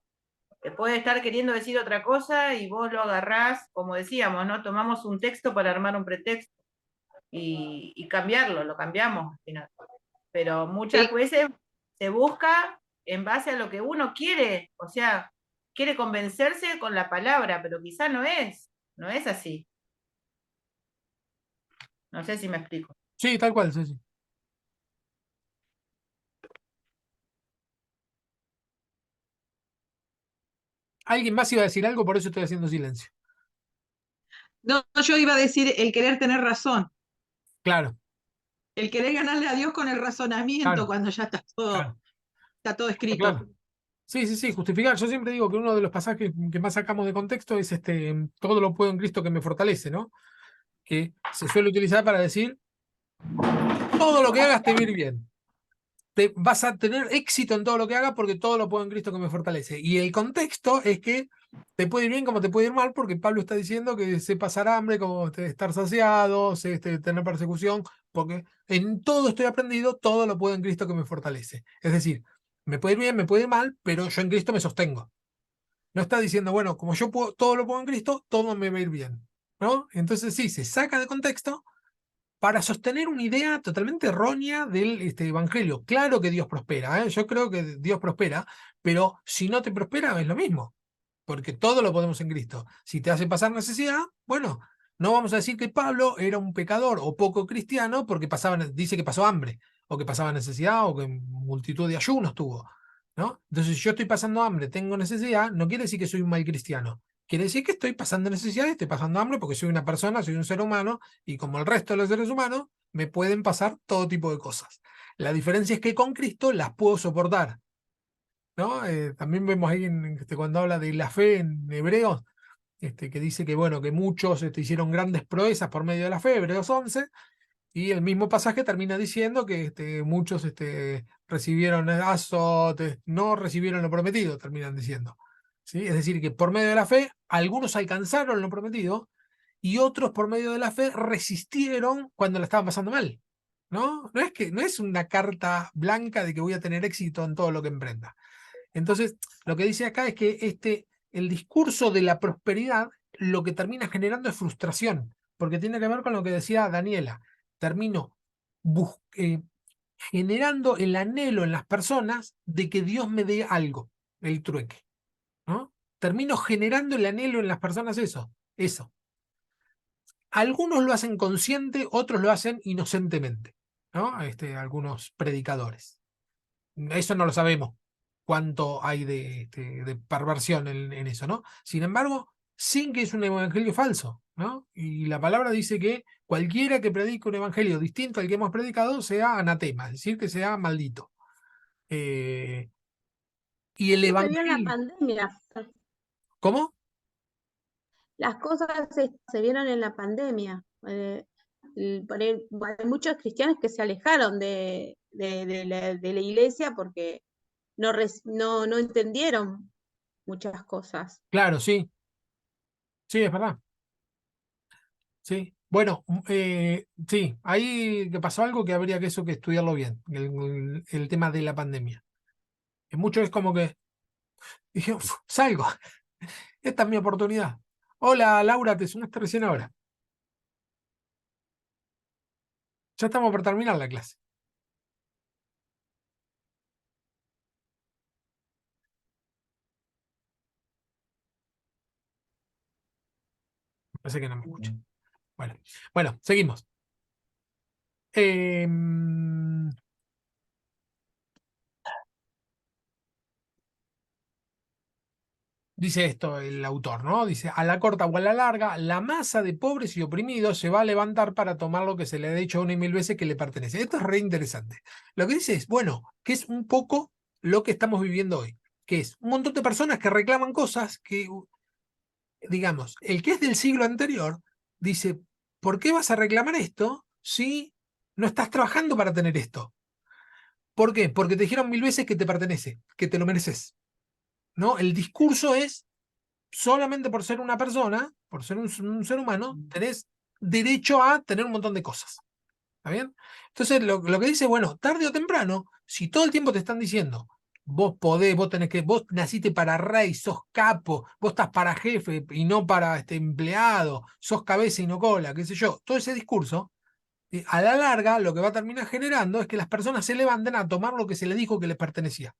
que puede estar queriendo decir otra cosa y vos lo agarrás, como decíamos, ¿no? Tomamos un texto para armar un pretexto y cambiarlo, lo cambiamos al final. Pero muchas veces se busca en base a lo que uno quiere, o sea, quiere convencerse con la palabra, pero quizá no es así. No sé si me explico. sí, tal cual, sí, sí. Alguien más iba a decir algo, por eso estoy haciendo silencio. No, yo iba a decir el querer tener razón, Claro, el querer ganarle a Dios con el razonamiento claro, cuando ya claro, está todo escrito. claro. Sí, sí, sí, justificar. Yo siempre digo que uno de los pasajes que más sacamos de contexto es todo lo puedo en Cristo que me fortalece, ¿no? Que se suele utilizar para decir, todo lo que hagas te va a ir bien. Vas a tener éxito en todo lo que hagas porque todo lo puedo en Cristo que me fortalece. Y el contexto es que te puede ir bien como te puede ir mal, porque Pablo está diciendo que sé pasar hambre, como estar saciado, sé tener persecución, porque en todo estoy aprendido, todo lo puedo en Cristo que me fortalece. Es decir, me puede ir bien, me puede ir mal, pero yo en Cristo me sostengo. No está diciendo, bueno, como yo puedo, todo lo puedo en Cristo, todo me va a ir bien. ¿No? Entonces sí, se saca de contexto para sostener una idea totalmente errónea del evangelio. Claro que Dios prospera, ¿eh? Yo creo que Dios prospera, pero si no te prospera es lo mismo, porque todo lo podemos en Cristo. Si te hace pasar necesidad, bueno, no vamos a decir que Pablo era un pecador o poco cristiano porque dice que pasó hambre, o que pasaba necesidad, o que multitud de ayunos tuvo, ¿no? Entonces, si yo estoy pasando hambre, tengo necesidad, no quiere decir que soy un mal cristiano. Quiere decir que estoy pasando necesidad, estoy pasando hambre porque soy una persona, soy un ser humano, y como el resto de los seres humanos, me pueden pasar todo tipo de cosas. La diferencia es que con Cristo las puedo soportar, ¿no? También vemos ahí cuando habla de la fe en Hebreos, que dice que, bueno, que muchos hicieron grandes proezas por medio de la fe, Hebreos 11, y el mismo pasaje termina diciendo que muchos recibieron azotes, no recibieron lo prometido, terminan diciendo. ¿Sí? Es decir, que por medio de la fe, algunos alcanzaron lo prometido y otros por medio de la fe resistieron cuando la estaban pasando mal. ¿No? No es una carta blanca de que voy a tener éxito en todo lo que emprenda. Entonces, lo que dice acá es que el discurso de la prosperidad lo que termina generando es frustración, porque tiene que ver con lo que decía Daniela. Termino generando el anhelo en las personas de que Dios me dé algo, el trueque, ¿no? Termino generando el anhelo en las personas eso. Algunos lo hacen consciente, otros lo hacen inocentemente, ¿no? Algunos predicadores. Eso no lo sabemos, cuánto hay de perversión en eso, ¿no? Sin embargo, sin que es un evangelio falso, ¿no? Y la palabra dice que cualquiera que predique un evangelio distinto al que hemos predicado sea anatema, es decir, que sea maldito. Y el Se vio en la evangelio... pandemia. ¿Cómo? Las cosas se vieron en la pandemia. Hay muchos cristianos que se alejaron de la iglesia porque no entendieron muchas cosas. Claro, sí, sí, es verdad. Sí. Bueno, sí, ahí que pasó algo que habría que eso que estudiarlo bien, el tema de la pandemia. En mucho es como que dije, "Uf, salgo, esta es mi oportunidad. Hola Laura, te sumaste recién ahora. Ya estamos por terminar la clase. Parece que no me escucha. Bueno, seguimos. Em, Dice esto el autor, ¿no? Dice, a la corta o a la larga, la masa de pobres y oprimidos se va a levantar para tomar lo que se le ha dicho una y mil veces que le pertenece. Esto es re interesante. Lo que dice es, bueno, que es un poco lo que estamos viviendo hoy, que es un montón de personas que reclaman cosas que, digamos, el que es del siglo anterior dice, ¿por qué vas a reclamar esto si no estás trabajando para tener esto? ¿Por qué? Porque te dijeron mil veces que te pertenece, que te lo mereces, ¿no? El discurso es solamente por ser una persona, por ser un ser humano, tenés derecho a tener un montón de cosas. ¿Está bien? Entonces, lo que dice, bueno, tarde o temprano, si todo el tiempo te están diciendo, vos podés, vos tenés que, vos naciste para rey, sos capo, vos estás para jefe y no para empleado, sos cabeza y no cola, qué sé yo, todo ese discurso, a la larga lo que va a terminar generando es que las personas se levanten a tomar lo que se les dijo que les pertenecía.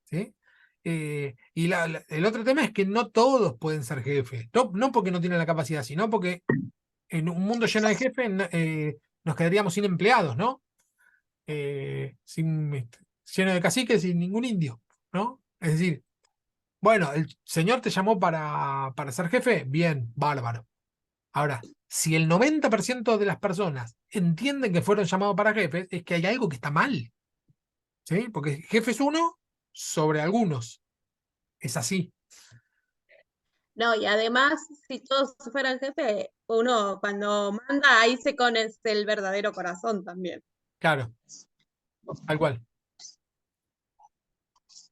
¿Sí? Y el otro tema es que no todos pueden ser jefes, no porque no tienen la capacidad, sino porque en un mundo lleno de jefes nos quedaríamos sin empleados, ¿no? Lleno de caciques sin ningún indio, ¿no? Es decir, bueno, el señor te llamó para ser jefe, bien, bárbaro. Ahora, si el 90% de las personas entienden que fueron llamados para jefes, es que hay algo que está mal, ¿sí? Porque jefe es uno sobre algunos, es así. No, y además, si todos fueran jefes, uno cuando manda ahí se conoce el verdadero corazón también. Claro, tal cual.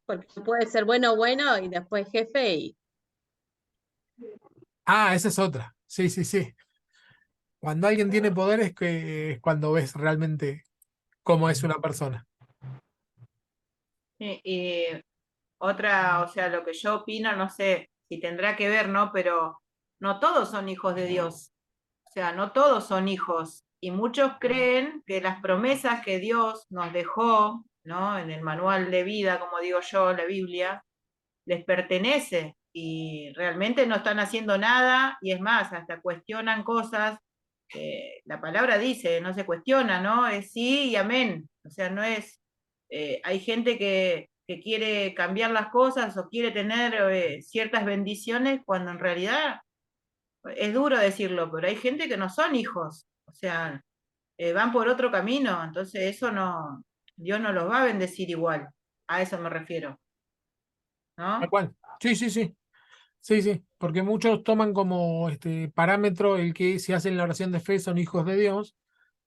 Porque puede ser bueno y después jefe y Ah, esa es otra. Sí, sí, sí. Cuando alguien tiene poder es cuando ves realmente cómo es una persona. Y otra, o sea, lo que yo opino, no sé si tendrá que ver, ¿no? Pero no todos son hijos de Dios. O sea, no todos son hijos. Y muchos creen que las promesas que Dios nos dejó, ¿no? En el manual de vida, como digo yo, la Biblia, les pertenece. Y realmente no están haciendo nada. Y es más, hasta cuestionan cosas. La palabra dice, no se cuestiona, ¿no? Es sí y amén. O sea, no es hay gente que quiere cambiar las cosas o quiere tener ciertas bendiciones cuando en realidad es duro decirlo, pero hay gente que no son hijos, o sea, van por otro camino, entonces eso no, Dios no los va a bendecir igual, a eso me refiero, Tal ¿no? cual. Sí, sí, sí. Sí, sí. Porque muchos toman como parámetro el que si hacen la oración de fe son hijos de Dios,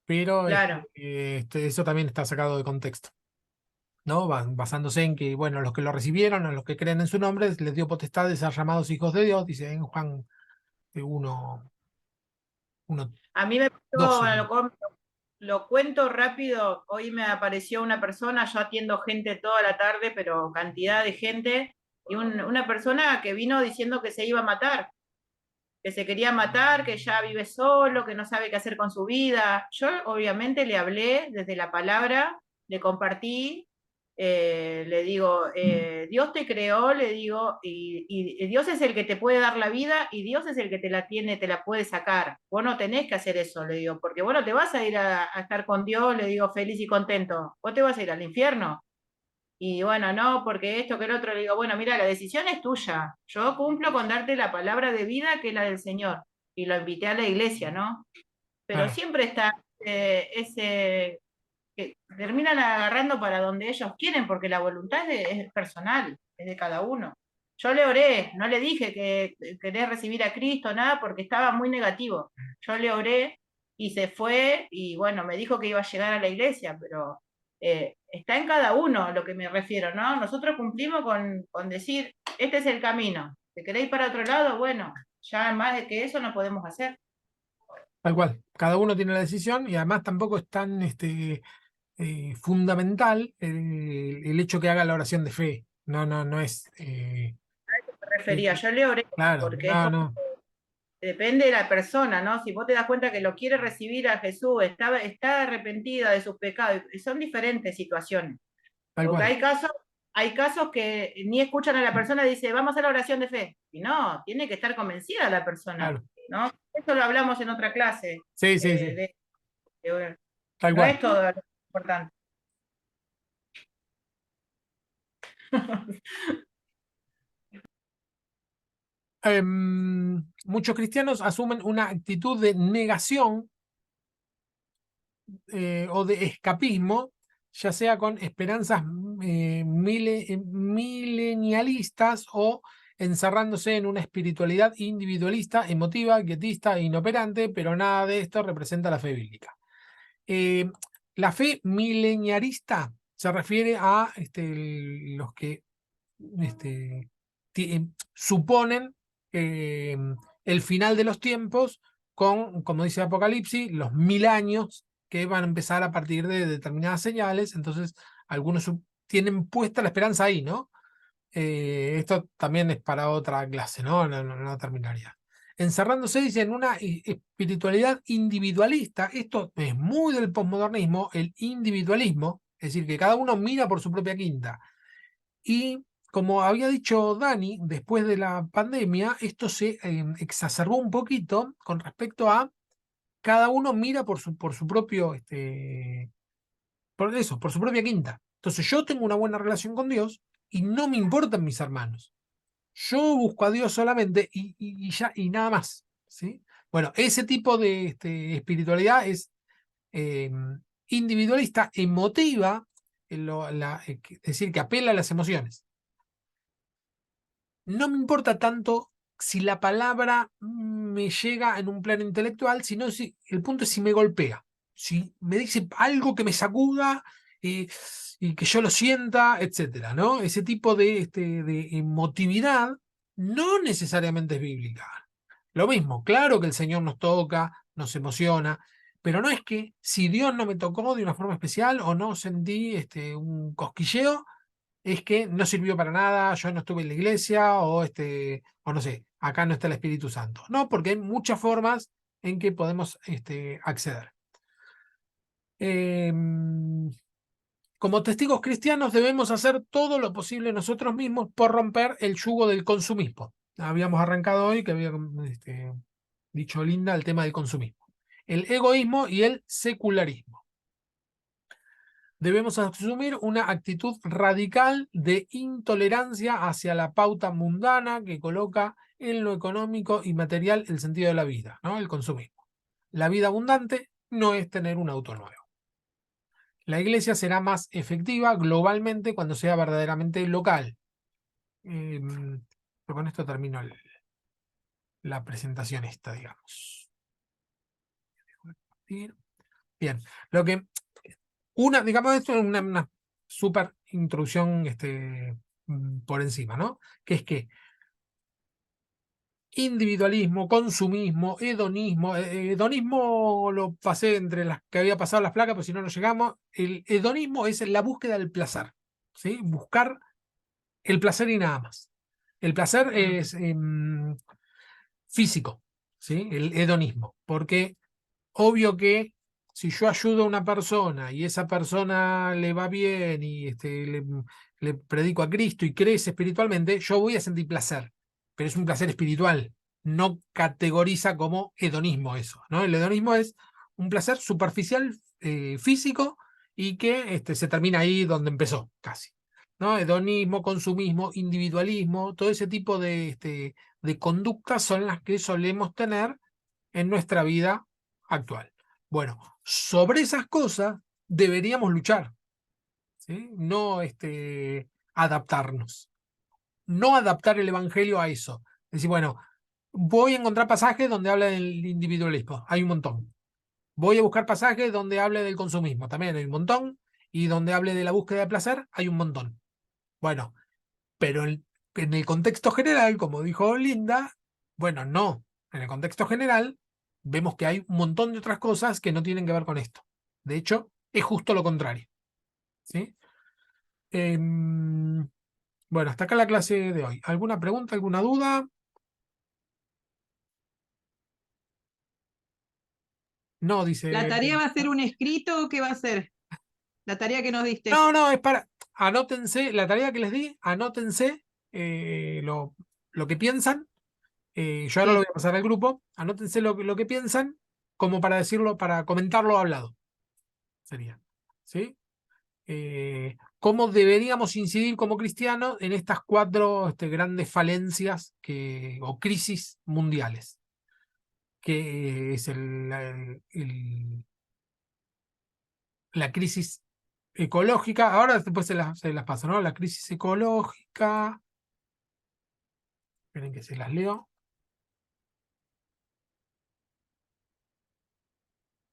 pero Claro. eso también está sacado de contexto, ¿no? Basándose en que, bueno, los que lo recibieron, a los que creen en su nombre, les dio potestad de ser llamados hijos de Dios, dice en Juan 1, 1, A mí me pasó, 12. bueno, lo cuento rápido, hoy me apareció una persona, yo atiendo gente toda la tarde, pero cantidad de gente, y una persona que vino diciendo que se iba a matar, que se quería matar, que ya vive solo, que no sabe qué hacer con su vida. Yo obviamente le hablé desde la palabra, le compartí, le digo, Dios te creó, le digo, y Dios es el que te puede dar la vida y Dios es el que te la tiene, te la puede sacar. Vos no tenés que hacer eso, le digo, porque vos no te vas a ir a estar con Dios, le digo, feliz y contento. Vos te vas a ir al infierno. Y bueno, no, porque esto que el otro, le digo, bueno, mira, la decisión es tuya. Yo cumplo con darte la palabra de vida que es la del Señor. Y lo invité a la iglesia, ¿no? Pero Claro, siempre está ese que terminan agarrando para donde ellos quieren, porque la voluntad es personal, es de cada uno. Yo le oré, no le dije que quería recibir a Cristo, nada, porque estaba muy negativo. Yo le oré y se fue, y bueno, me dijo que iba a llegar a la iglesia, pero está en cada uno a lo que me refiero, ¿no? Nosotros cumplimos con decir, este es el camino. Si queréis para otro lado, bueno, ya más de que eso no podemos hacer. Tal cual. Cada uno tiene la decisión y además tampoco es tan fundamental el hecho que haga la oración de fe. No es. Me refería, yo le oré, Claro, porque es como, no. depende de la persona, ¿no? Si vos te das cuenta que lo quiere recibir a Jesús, está arrepentida de sus pecados, y son diferentes situaciones. Tal Porque cual. hay casos que ni escuchan a la persona y dice, vamos a hacer la oración de fe. Y no, tiene que estar convencida la persona, Claro. ¿no? Eso lo hablamos en otra clase. Sí, sí, sí. Tal No cual. es todo lo importante. Muchos cristianos asumen una actitud de negación o de escapismo, ya sea con esperanzas milenialistas o encerrándose en una espiritualidad individualista, emotiva, quietista e inoperante, pero nada de esto representa la fe bíblica. La fe milenialista se refiere a los que suponen el final de los tiempos con, como dice Apocalipsis, los 1000 años que van a empezar a partir de determinadas señales. Entonces, algunos tienen puesta la esperanza ahí, ¿no? Esto también es para otra clase, ¿no? No terminaría. Encerrándose, dice, en una espiritualidad individualista. Esto es muy del posmodernismo, el individualismo, es decir, que cada uno mira por su propia quinta. Y como había dicho Dani, después de la pandemia, esto se exacerbó un poquito con respecto a cada uno mira por su propio, por su propia quinta. Entonces yo tengo una buena relación con Dios y no me importan mis hermanos. Yo busco a Dios solamente y ya, y nada más. ¿Sí? Bueno, ese tipo de espiritualidad es individualista, emotiva, es decir, que apela a las emociones. No me importa tanto si la palabra me llega en un plano intelectual, sino si el punto es si me golpea, si me dice algo que me sacuda y que yo lo sienta, etcétera, ¿no? Ese tipo de emotividad no necesariamente es bíblica. Lo mismo, claro que el Señor nos toca, nos emociona, pero no es que si Dios no me tocó de una forma especial o no sentí un cosquilleo, es que no sirvió para nada, yo no estuve en la iglesia, o no sé, acá no está el Espíritu Santo. No, porque hay muchas formas en que podemos acceder. Como testigos cristianos debemos hacer todo lo posible nosotros mismos por romper el yugo del consumismo. Habíamos arrancado hoy, que había dicho Linda, el tema del consumismo. El egoísmo y el secularismo. Debemos asumir una actitud radical de intolerancia hacia la pauta mundana que coloca en lo económico y material el sentido de la vida, ¿no? El consumismo. La vida abundante no es tener un auto nuevo. La iglesia será más efectiva globalmente cuando sea verdaderamente local. Pero con esto termino la presentación esta, digamos. Bien, lo que digamos, esto es una súper introducción por encima, ¿no? Que es que individualismo, consumismo, hedonismo, hedonismo lo pasé entre las que había pasado las placas, pero si no, no llegamos. El hedonismo es la búsqueda del placer, ¿sí? Buscar el placer y nada más. El placer es físico, ¿sí? El hedonismo, porque obvio que si yo ayudo a una persona y esa persona le va bien y le predico a Cristo y crece espiritualmente, yo voy a sentir placer, pero es un placer espiritual, no categoriza como hedonismo eso, ¿no? El hedonismo es un placer superficial físico y que se termina ahí donde empezó, casi, ¿no? Hedonismo, consumismo, individualismo, todo ese tipo de conductas son las que solemos tener en nuestra vida actual. Bueno, sobre esas cosas deberíamos luchar, ¿sí? No adaptarnos, no adaptar el evangelio a eso. Es decir, bueno, voy a encontrar pasajes donde habla del individualismo, hay un montón. Voy a buscar pasajes donde hable del consumismo, también hay un montón. y donde hable de la búsqueda de placer, hay un montón. Bueno, pero en el contexto general, como dijo Linda, bueno, no. En el contexto general, vemos que hay un montón de otras cosas que no tienen que ver con esto. De hecho, es justo lo contrario. ¿Sí? Bueno, hasta acá la clase de hoy. ¿Alguna pregunta, alguna duda? No, dice. ¿La tarea va a ser un escrito o qué va a ser? La tarea que nos diste. No, es para. Anótense, la tarea que les di, anótense lo que piensan. Yo ahora lo Sí. voy a pasar al grupo. Anótense lo que piensan, como para decirlo, para comentarlo hablado. Sería. ¿Sí? Cómo deberíamos incidir como cristianos en estas 4 grandes falencias o crisis mundiales, que es la crisis ecológica. Ahora después se las paso, ¿no? La crisis ecológica. Esperen que se las leo.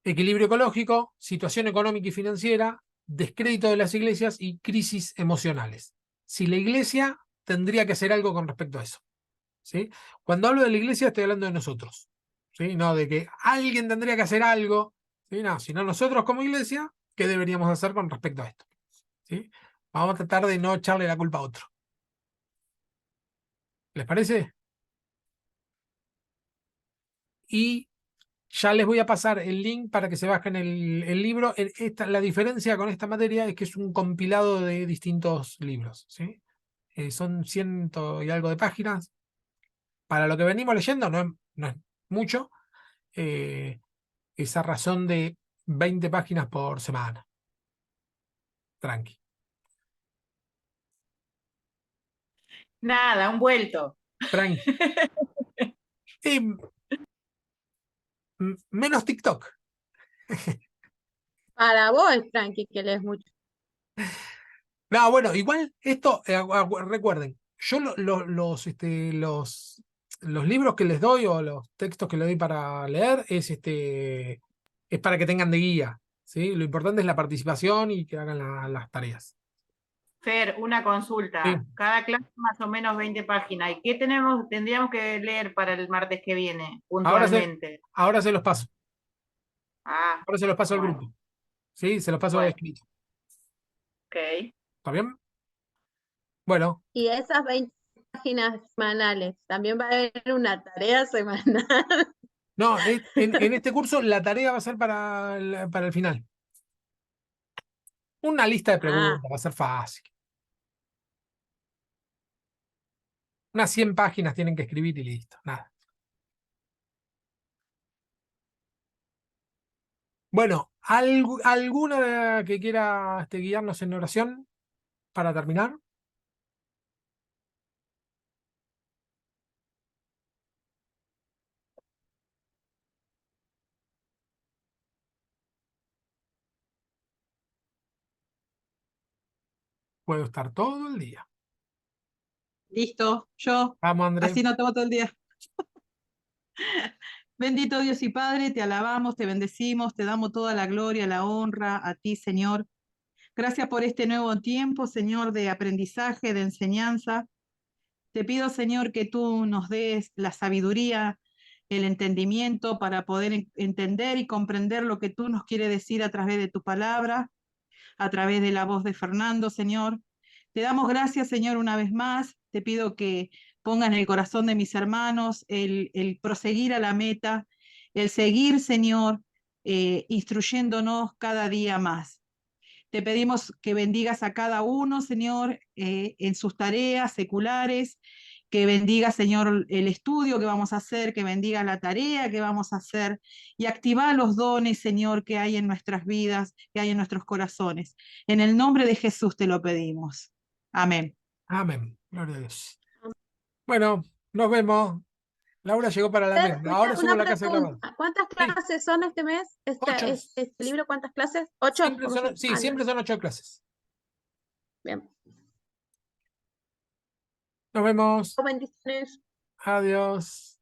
Equilibrio ecológico, situación económica y financiera, descrédito de las iglesias y crisis emocionales. Si la iglesia tendría que hacer algo con respecto a eso. ¿Sí? Cuando hablo de la iglesia estoy hablando de nosotros. ¿Sí? No de que alguien tendría que hacer algo. ¿Sí? No, sino nosotros como iglesia, ¿qué deberíamos hacer con respecto a esto? ¿Sí? Vamos a tratar de no echarle la culpa a otro. ¿Les parece? Y ya les voy a pasar el link para que se bajen el libro. La diferencia con esta materia es que es un compilado de distintos libros. ¿Sí? Son 100 y algo de páginas. Para lo que venimos leyendo no es mucho. Esa razón de 20 páginas por semana. Tranqui. Nada, un vuelto. Tranqui. Y, menos TikTok. Para vos, tranqui, que lees mucho. No, bueno, igual esto, recuerden, yo los libros que les doy o los textos que les doy para leer es para que tengan de guía. ¿Sí? Lo importante es la participación y que hagan las tareas. Fer, una Sí. consulta. Cada clase más o menos 20 páginas. ¿Y qué tendríamos que leer para el martes que viene, Ahora puntualmente? ahora se los paso. Ah, Ahora se los paso al bueno, grupo. ¿Sí? Se los paso bueno, escrito. ok. ¿Está bien? Bueno. Y esas 20 páginas semanales, también va a haber una tarea semanal. No, en este curso la tarea va a ser para el final. Una lista de Ah, preguntas, va a ser fácil. Unas 100 páginas tienen que escribir y listo, nada. Bueno, ¿alguna que quiera guiarnos en oración para terminar? Puedo estar todo el día. Listo, yo. Vamos, Andrés. Así no tomo todo el día. Bendito Dios y Padre, te alabamos, te bendecimos, te damos toda la gloria, la honra a ti, Señor. Gracias por este nuevo tiempo, Señor, de aprendizaje, de enseñanza. Te pido, Señor, que tú nos des la sabiduría, el entendimiento para poder entender y comprender lo que tú nos quieres decir a través de tu palabra, a través de la voz de Fernando, Señor. Te damos gracias, Señor, una vez más. Te pido que pongas en el corazón de mis hermanos el proseguir a la meta, el seguir, Señor, instruyéndonos cada día más. Te pedimos que bendigas a cada uno, Señor, en sus tareas seculares, que bendiga, Señor, el estudio que vamos a hacer, que bendiga la tarea que vamos a hacer y activa los dones, Señor, que hay en nuestras vidas, que hay en nuestros corazones. En el nombre de Jesús te lo pedimos. Amén. Amén. Gloria a Dios. Bueno, nos vemos. Laura llegó para la mesa. Ahora subo Una la casa grabada. pregunta. ¿Cuántas Sí, clases son este mes? 8. Este libro, ¿cuántas clases? ¿8? Sí, siempre son 8 clases. Bien. Nos vemos. Bendiciones. Adiós.